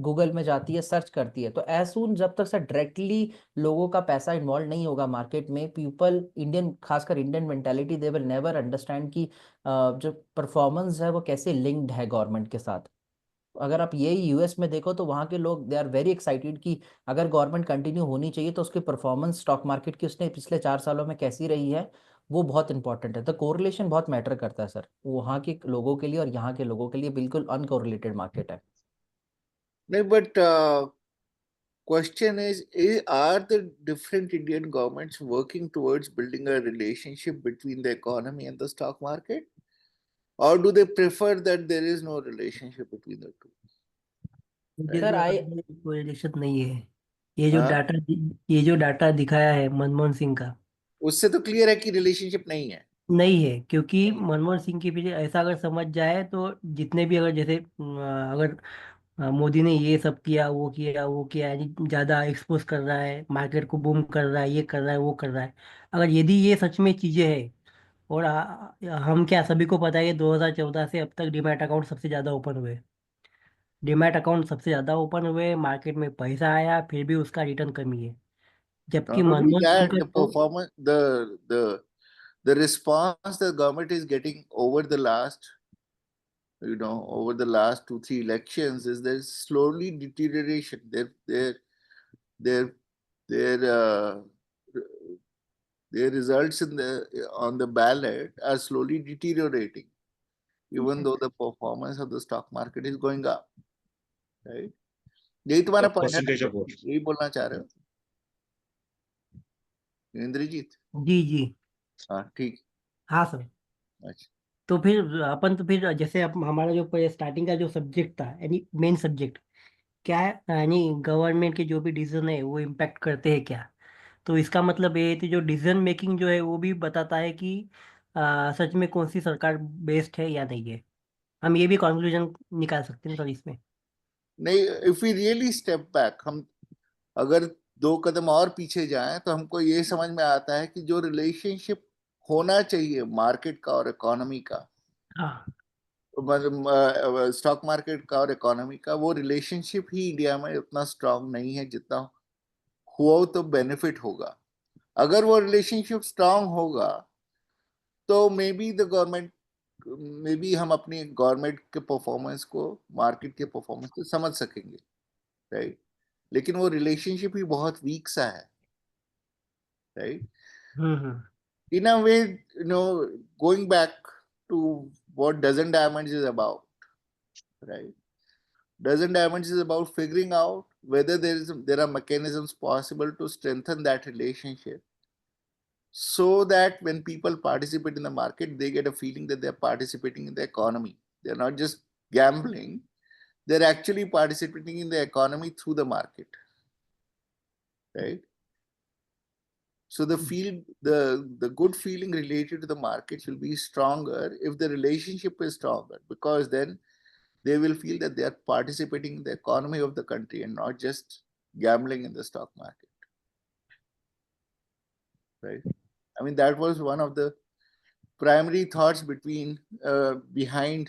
गूगल में जाती है, सर्च करती है. तो एज सून जब तक सर डायरेक्टली लोगों का पैसा इन्वॉल्व नहीं होगा मार्केट में, पीपल इंडियन खासकर Indian mentality they will never understand कि जो परफॉर्मेंस है वो कैसे लिंक्ड है गवर्नमेंट के साथ. अगर आप ये यूएस में देखो तो वहाँ के लोग दे आर वेरी एक्साइटेड कि अगर गवर्नमेंट कंटिन्यू होनी चाहिए तो उसकी परफॉर्मेंस स्टॉक मार्केट की उसने पिछले 4 सालों में कैसी रही है वो बहुत इंपॉर्टेंट है। तो कोरिलेशन बहुत मैटर करता है सर, वहाँ के लोगों के लिए और यहाँ के लोगों के लिए बिल्कुल अनकोरिलेटेड मार्केट है। नहीं, but question is are the different Indian governments working towards building a relationship between the economy and the stock market, or do they prefer that there is no relationship between the two? मुझे sir तो आई लगता है कोई relation नहीं है। हाँ, ये जो डाटा दिखाया है मनमोहन सिंह का, उससे तो क्लियर है कि रिलेशनशिप नहीं है। नहीं है, क्योंकि नहीं है। मनमोहन सिंह के पीछे ऐसा अगर समझ जाए तो जितने भी, अगर जैसे अगर मोदी ने ये सब किया वो किया है, ज्यादा एक्सपोज कर रहा है, मार्केट को बूम कर रहा है, ये कर रहा है, वो कर रहा है, अगर यदि ये सच में चीजें है, और हम क्या सभी को पता है कि 2014 से अब तक डीमैट अकाउंट सबसे ज्यादा ओपन हुए, डीमैट अकाउंट सबसे ज्यादा ओपन हुए, मार्केट में पैसा आया, फिर भी उसका रिटर्न कमी है, जबकि Not only Manmohan Singh that, का the तो performance, the response the government is getting over the last, over the last 2-3 elections is there's slowly deterioration. Their their their results on the ballot are slowly deteriorating, even though the performance of the stock market is going up, right? यही तुम्हारा The point है percentage ना, of vote. यही बोलना चाह रहे हो इंद्रजीत? जी जी। हाँ, ठीक। हाँ सर। अच्छा, तो फिर जैसे हमारा जो स्टार्टिंग का जो सब्जेक्ट था, यानी मेन सब्जेक्ट क्या है, यानी गवर्नमेंट के जो भी डिसीजन है वो इम्पैक्ट करते हैं क्या, तो इसका मतलब ये है कि जो डिसीजन मेकिंग जो है वो भी बताता है कि सच में कौन सी सरकार बेस्ट है या नहीं है। हम ये भी कंक्लूजन निकाल सकते हैं सर इसमें। नहीं, if we really step back, हम अगर 2 कदम और पीछे जाएं तो हमको ये समझ में आता है कि जो रिलेशनशिप होना चाहिए मार्केट का और इकोनॉमी का, हाँ। स्टॉक मार्केट का और इकोनॉमी का, वो रिलेशनशिप ही इंडिया में उतना स्ट्रांग नहीं है जितना हुआ तो बेनिफिट होगा। अगर वो रिलेशनशिप स्ट्रांग होगा तो may be the government, may be हम अपनी गवर्नमेंट के परफॉर्मेंस को मार्केट के परफॉर्मेंस से समझ सकेंगे, राइट? लेकिन वो रिलेशनशिप ही बहुत वीक सा है, right? Hmm. In a way, going back to what Dozen Diamonds is about, right? Dozen Diamonds is about figuring out whether there are mechanisms possible to strengthen that relationship, so that when people participate in the market, they get a feeling that they're participating in the economy. They're not just gambling, they're actually participating in the economy through the market, right? So the good feeling related to the markets will be stronger if the relationship is stronger, because then they will feel that they are participating in the economy of the country and not just gambling in the stock market, right? I mean, that was one of the primary thoughts behind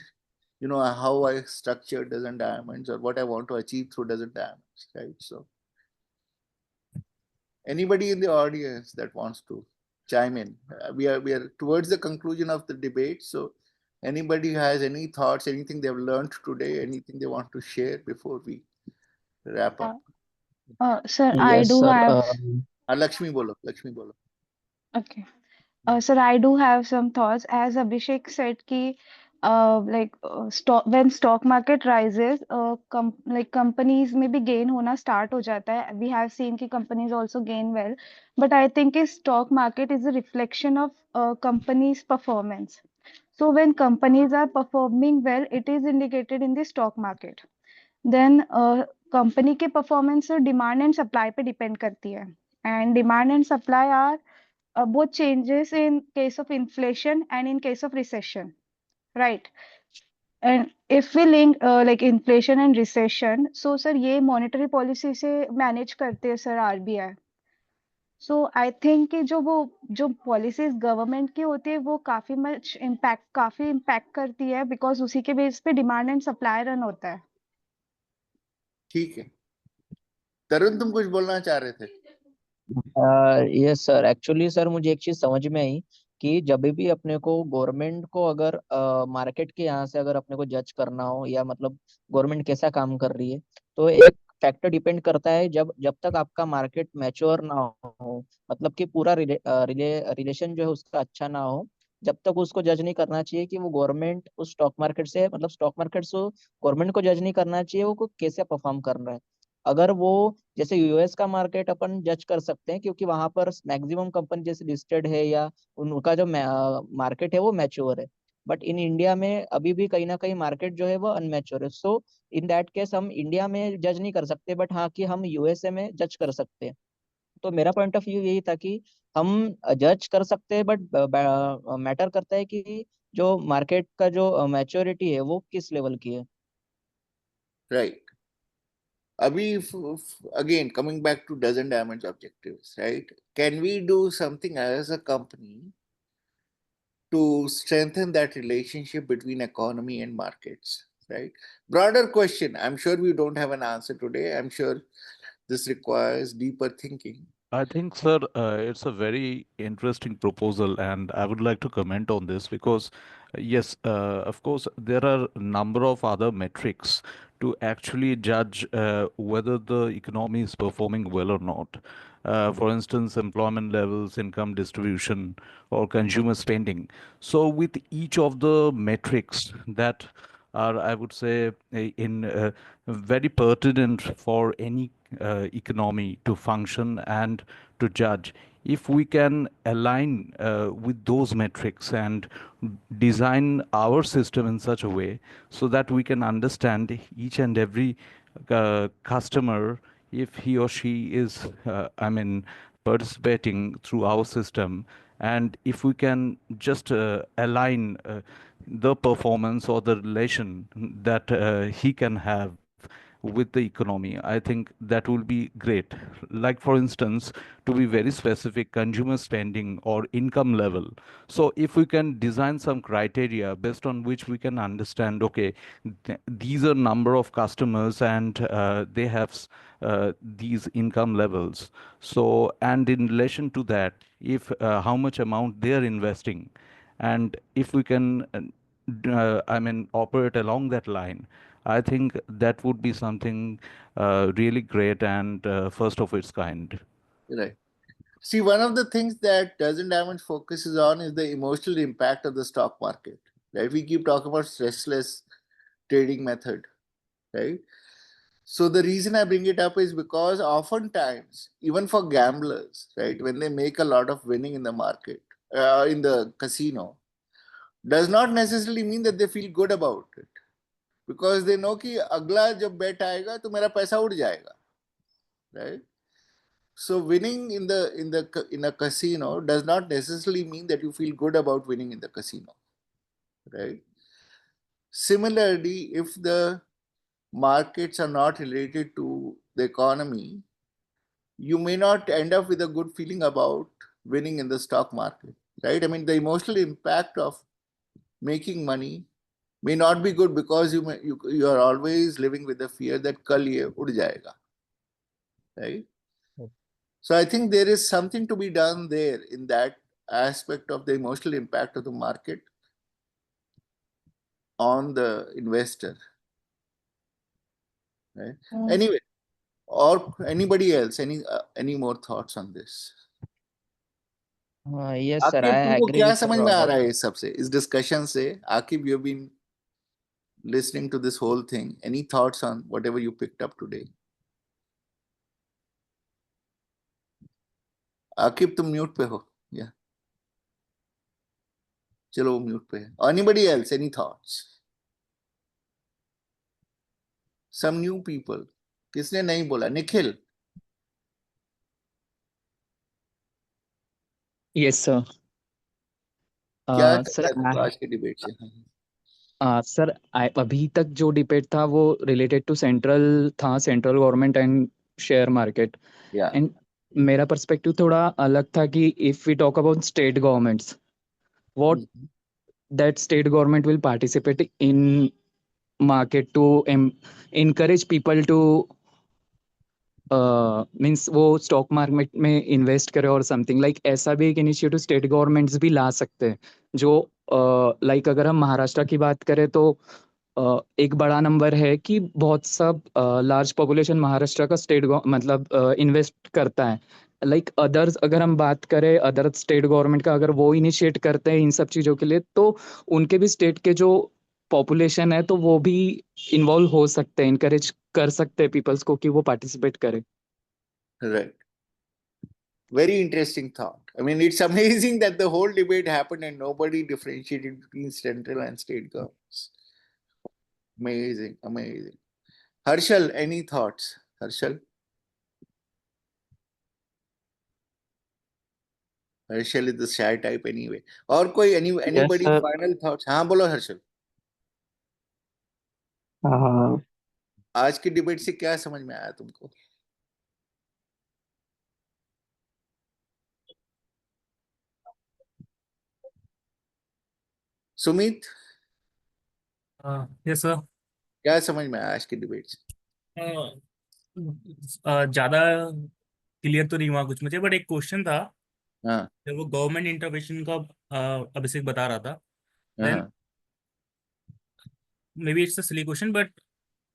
how I structured Dozen Diamonds, or what I want to achieve through Dozen Diamonds, right? So anybody in the audience that wants to chime in, we are towards the conclusion of the debate, so anybody has any thoughts, anything they've learned today, anything they want to share before we wrap up? Sir, I Yes, do sir. have, Lakshmi bolo. okay. Sir, I do have some thoughts. As Abhishek said, ki, when stock market rises, like companies maybe gain hona start ho jata hai. We have seen ki companies also gain well, but I think is stock market is a reflection of companies' performance. So when companies are performing well, it is indicated in the stock market. Then company के performance demand and supply पे depend करती है, and demand and supply are both changes in case of inflation and in case of recession, right? And if we link like inflation and recession, so sir ये monetary policy से manage करते हैं sir RBI. So I think कि जो policies government की होती है वो काफी impact करती है, because उसी के बेस पे demand and supply रन होता है. ठीक है, तरुण तुम कुछ बोलना चाह रहे थे? यस सर, एक्चुअली सर मुझे एक चीज समझ में आई कि जब भी अपने को गवर्नमेंट को अगर मार्केट के यहाँ से अगर अपने को जज करना हो या मतलब गवर्नमेंट कैसा काम कर रही है, तो एक फैक्टर डिपेंड करता है जब जब तक आपका मार्केट मैच्योर ना हो, मतलब कि पूरा रिलेशन जो है उसका अच्छा ना हो, जब तक उसको जज नहीं करना चाहिए कि वो गवर्नमेंट उस स्टॉक मार्केट से, मतलब स्टॉक मार्केट से गवर्नमेंट को जज नहीं करना चाहिए वो कैसे परफॉर्म कर रहा है। अगर वो जैसे यूएस का मार्केट अपन जज कर सकते हैं क्योंकि वहां पर मैक्सिमम कंपनी जैसे लिस्टेड है या उनका जो मार्केट है वो मैच्योर है। बट इन इंडिया में अभी भी कहीं ना कहीं मार्केट जो है वो अनमैच्योर है। सो इन दैट केस हम इंडिया में जज नहीं कर सकते, बट हाँ कि हम यूएसए में जज कर सकते हैं। तो मेरा पॉइंट ऑफ व्यू यही था कि हम जज कर सकते हैं, बट मैटर करता है कि जो मार्केट का जो मैच्योरिटी है वो किस लेवल की है। Right. Abhi, again, coming back to doesn't damage objectives, right? Can we do something as a company to strengthen that relationship between economy and markets, right? Broader question. I'm sure we don't have an answer today. I'm sure this requires deeper thinking. I think, sir, it's a very interesting proposal, and I would like to comment on this because, yes, of course, there are a number of other metrics to actually judge whether the economy is performing well or not. For instance, employment levels, income distribution, or consumer spending. So, with each of the metrics that are, I would say, in very pertinent for any economy to function and to judge. If we can align with those metrics and design our system in such a way so that we can understand each and every customer, if he or she is, participating through our system, and if we can just align the performance or the relation that he can have with the economy, I think that will be great. Like, for instance, to be very specific, consumer spending or income level. So, if we can design some criteria based on which we can understand, okay, these are number of customers and they have these income levels. So, and in relation to that, if how much amount they are investing, and if we can, operate along that line, I think that would be something really great and first of its kind. Right. See, one of the things that doesn't damage focuses on is the emotional impact of the stock market. Right? We keep talking about stressless trading method, right? So the reason I bring it up is because oftentimes, even for gamblers, right, when they make a lot of winning in the market, in the casino, does not necessarily mean that they feel good about it, because they know कि अगला जब bet आएगा तो मेरा पैसा उड़ जाएगा, right? So winning in a casino does not necessarily mean that you feel good about winning in the casino, right? Similarly, if the markets are not related to the economy, you may not end up with a good feeling about winning in the stock market, right? I mean, the emotional impact of making money may not be good because you are always living with the fear that kal ye ud jayega, right? So I think there is something to be done there in that aspect of the emotional impact of the market on the investor, right? Anyway, or anybody else, any more thoughts on this? Yes, sir, Aqib, I तुमको agree क्या with समझ you में आ about रहा है इस सबसे, इस discussion से? Aqib, you have been listening to this whole thing. Any thoughts on whatever you picked up today? Aqib, तुम म्यूट पे हो? या चलो वो म्यूट पे है. Anybody else, any thoughts? Some new people. किसने नहीं बोला? निखिल. Yes, sir. क्या Sir, चल रहा है तुमको आज के डिबेट से? सर अभी तक जो डिबेट था वो रिलेटेड टू सेंट्रल था, central government and share market. या एंड मेरा पर्सपेक्टिव थोड़ा अलग था कि if we talk about state governments, what that state government will participate in market to encourage people to means वो स्टॉक मार्केट में invest करे और समथिंग लाइक ऐसा भी एक इनिशिएटिव स्टेट गवर्नमेंट्स भी ला सकते हैं जो लाइक अगर हम महाराष्ट्र की बात करें तो एक बड़ा नंबर है कि बहुत सब लार्ज पॉपुलेशन महाराष्ट्र का स्टेट मतलब इन्वेस्ट करता है लाइक अदर्स अगर हम बात करें अदर स्टेट गवर्नमेंट का अगर वो इनिशिएट करते हैं इन सब चीज़ों के लिए तो उनके भी स्टेट के जो पॉपुलेशन है तो वो भी इन्वॉल्व हो सकते हैं इनकरेज कर सकते हैं पीपल्स को कि वो पार्टिसिपेट करें Right. Very interesting thought. I mean, it's amazing that the whole debate happened and nobody differentiated between central and state governments. Amazing, amazing. Harshal, any thoughts? Harshal? Harshal is the shy type anyway. Or anybody sir. final thoughts? हाँ बोलो हर्षल. आज की debate से क्या समझ में आया तुमको? Sumit yes sir. क्या समझ में आया आज की डिबेट से? ज्यादा क्लियर तो नहीं हुआ कुछ मुझे, बट एक क्वेश्चन था हाँ जब वो गवर्नमेंट इंटरवेंशन का अभिषेक बता रहा था, देन हाँ may be it's a silly question, but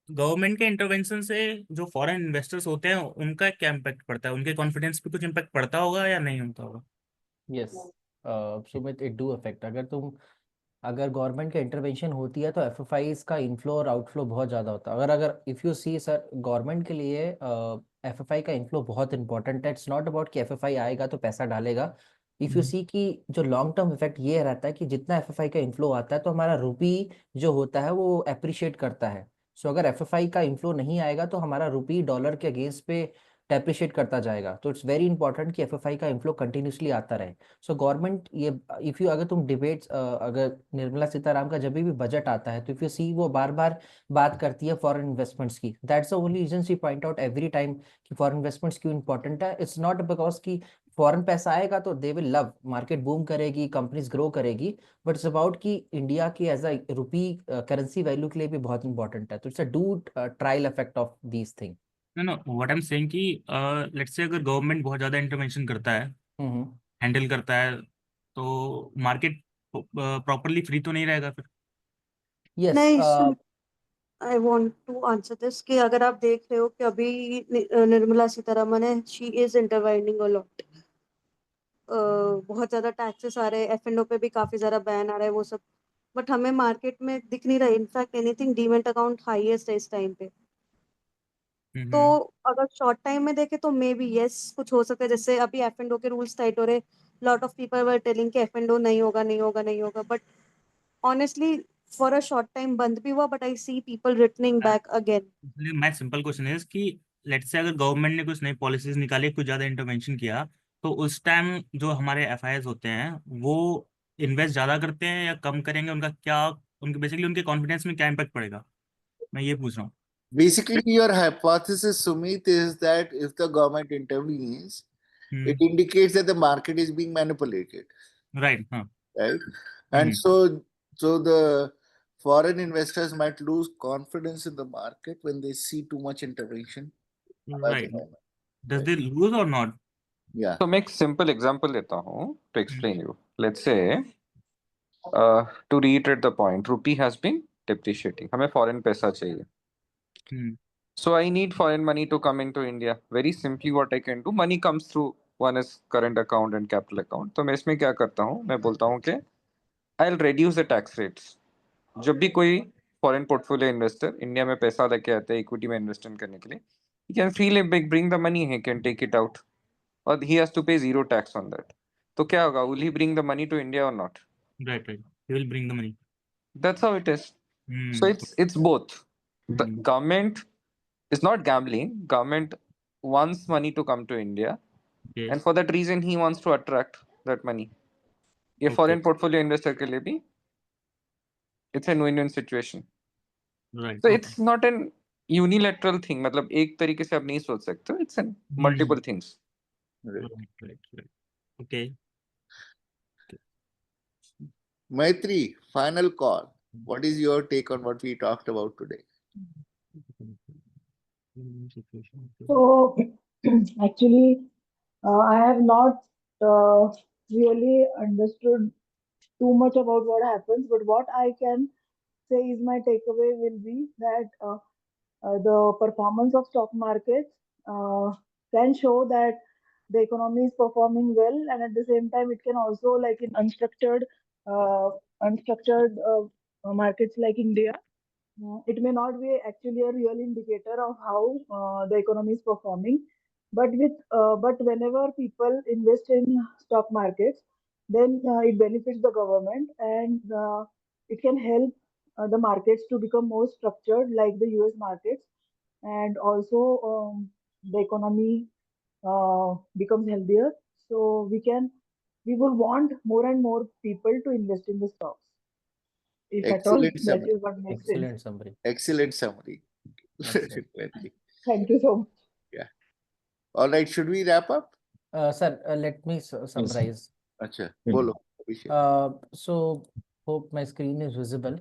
government के इंटरवेंशन से जो फॉरेन इन्वेस्टर्स होते हैं उनका क्या इम्पैक्ट पड़ता है, उनके कॉन्फिडेंस पे कुछ इम्पैक्ट पड़ता होगा या नहीं होता होगा? Yes Sumit, it do affect. अगर गवर्नमेंट का इंटरवेंशन होती है तो एफएफआईज का इनफ्लो और आउटफ्लो बहुत ज़्यादा होता है। अगर अगर if you see sir, government के लिए एफएफआई का इनफ्लो बहुत इंपॉर्टेंट है। इट्स नॉट अबाउट कि एफएफआई आएगा तो पैसा डालेगा। इफ़ यू सी कि जो लॉन्ग टर्म इफेक्ट ये रहता है कि जितना एफएफआई का इनफ्लो आता है तो हमारा रुपी जो होता है वो अप्रिशिएट करता है। सो अगर एफएफआई का इनफ्लो नहीं आएगा तो हमारा रुपी डॉलर के अगेंस्ट पे डेप्रिशिएट करता जाएगा। तो इट्स वेरी इंपॉर्टेंट कि एफएफआई का इनफ्लो कंटिन्यूसली आता रहे। सो गवर्नमेंट ये इफ़ यू अगर तुम डिबेट्स अगर निर्मला सीताराम का जब भी बजट आता है तो इफ़ यू सी वो बार बार बात करती है फॉरेन इन्वेस्टमेंट्स की। That's the only reason she point out every time कि फॉरेन इन्वेस्टमेंट्स क्यों इंपॉर्टेंट है। इट्स नॉट बिकॉज कि फॉरेन पैसा आएगा तो they will love, market boom करेगी, कंपनीज ग्रो करेगी, बट इट्स अबाउट कि इंडिया की as a rupee currency value के लिए भी बहुत इंपॉर्टेंट है। तो it's a do trial effect of these thing. Know what I am saying कि लेट्स से अगर गवर्नमेंट बहुत ज़्यादा इंटरवेंशन करता है, हैंडल करता है, तो मार्केट प्रॉपरली फ्री तो नहीं रहेगा फिर? यस नहीं Sumit, I want to answer this कि अगर आप देख रहे हो कि अभी निर्मला सीतारमन है, शी इज इंटरवाइनिंग अ लॉट। बहुत ज्यादा टैक्सेस आ रहे हैं, एफ&ओ पे भी काफी ज्यादा बैन आ रहा है, वो सब, बट हमें मार्केट में दिख नहीं रहा। In fact anything demat account highest है इस टाइम पे। तो अगर शॉर्ट टाइम में देखे तो मे बी यस कुछ हो सकता है। जैसे अभी एफ&ओ के रूल्स टाइट हो रहे, lot of people were telling कि एफ&ओ नहीं होगा नहीं होगा नहीं होगा, but honestly for a short time बंद भी हुआ, but I see people returning back again. इसलिए माय सिंपल क्वेश्चन इज कि लेट्स से अगर गवर्नमेंट ने कुछ नई पॉलिसीज निकाली, कुछ ज्यादा इंटरवेंशन किया, तो उस टाइम जो हमारे एफआईआईज होते हैं वो इन्वेस्ट ज्यादा करते हैं या कम करेंगे? उनका क्या, उनके बेसिकली उनके कॉन्फिडेंस में क्या इम्पैक्ट पड़ेगा, मैं ये पूछ रहा हूँ। Basically, your hypothesis, Sumit, is that if the government intervenes, it indicates that the market is being manipulated, right, हाँ। right? And so the foreign investors might lose confidence in the market when they see too much intervention by the right, government. Does they lose और not? Yeah. तो मैं एक simple example देता हूँ to explain you. Let's say, to reiterate the point, rupee has been depreciating. हमें foreign पैसा चाहिए. So I need foreign money to come into India. Very simply, what I can do, money comes through one is current account and capital account. तो मैं इसमें क्या करता हूँ, मैं बोलता हूँ कि I'll reduce the tax rates. जब भी कोई फॉरेन पोर्टफोलियो इन्वेस्टर इंडिया में पैसा लेके आता है इक्विटी में इन्वेस्टमेंट करने के लिए, he can freely bring the money, he can take it out, or he has to pay zero tax on that. तो क्या होगा, will he bring the money to India or not? Right, he will bring the money. That's how it is. So it's both. The government is not gambling. Government wants money to come to India, and for that reason he wants to attract that money. ये foreign portfolio investor के लिए भी it's a win-win situation. Right. So it's not an unilateral thing. मतलब एक तरीके से आप नहीं सोच सकते. It's an multiple things. Right. Okay. Maitri, final call. What is your take on what we talked about today? So actually, I have not really understood too much about what happens, but what I can say is my takeaway will be that the performance of stock markets can show that the economy is performing well, and at the same time, it can also, like in unstructured markets like India, it may not be actually a real indicator of how the economy is performing. But whenever people invest in stock markets, then it benefits the government, and it can help the markets to become more structured like the US markets, and also the economy becomes healthier. So we will want more and more people to invest in the stocks, if at all Excellent that summary. is what makes sense. Excellent summary. Excellent summary. Excellent. Thank you so much. Yeah. All right. Should we wrap up? Sir, let me summarize. Acha, bolo, Abhishek. So hope my screen is visible.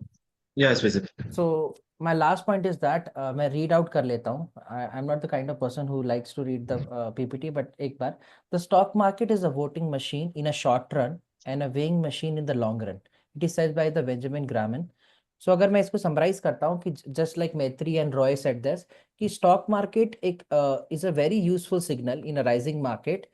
Yeah, it's visible. So my last point is that मैं read out कर लेता हूँ. I'm not the kind of person who likes to read the PPT, but एक बार. The stock market is a voting machine in a short run and a weighing machine in the long run. It is said by the Benjamin Graham. So अगर मैं इसको summarize करता हूँ कि just like Maitri and Roy said this, कि stock market is a very useful signal in a rising market,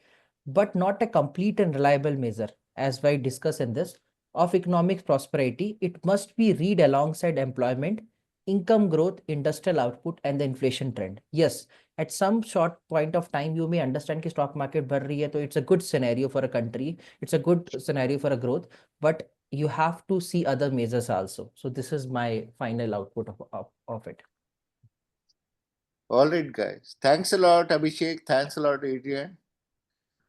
but not a complete and reliable measure, as we discuss in this, of economic prosperity. It must be read alongside employment, income growth, industrial output, and the inflation trend. Yes, at some short point of time, you may understand कि stock market बढ़ रही है, तो it's a good scenario for a country. It's a good scenario for a growth, but you have to see other measures also. So this is my final output of it. All right, guys. Thanks a lot, Abhishek. Thanks a lot, Adrian.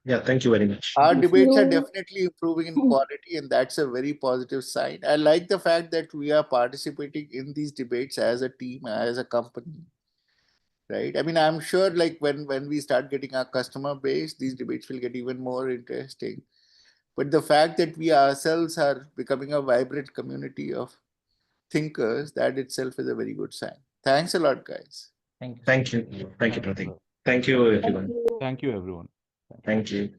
Yeah, thank you very much. Our Thank debates are you. definitely improving in quality, and that's a very positive sign. I like the fact that we are participating in these debates as a team, as a company, right? I mean, I'm sure like when we start getting our customer base, these debates will get even more interesting. But the fact that we ourselves are becoming a vibrant community of thinkers, that itself is a very good sign. Thanks a lot, guys. Thank you. Thank you. Thank you, Pratik. Thank you, everyone. Thank you. Thank you, everyone. Thank you.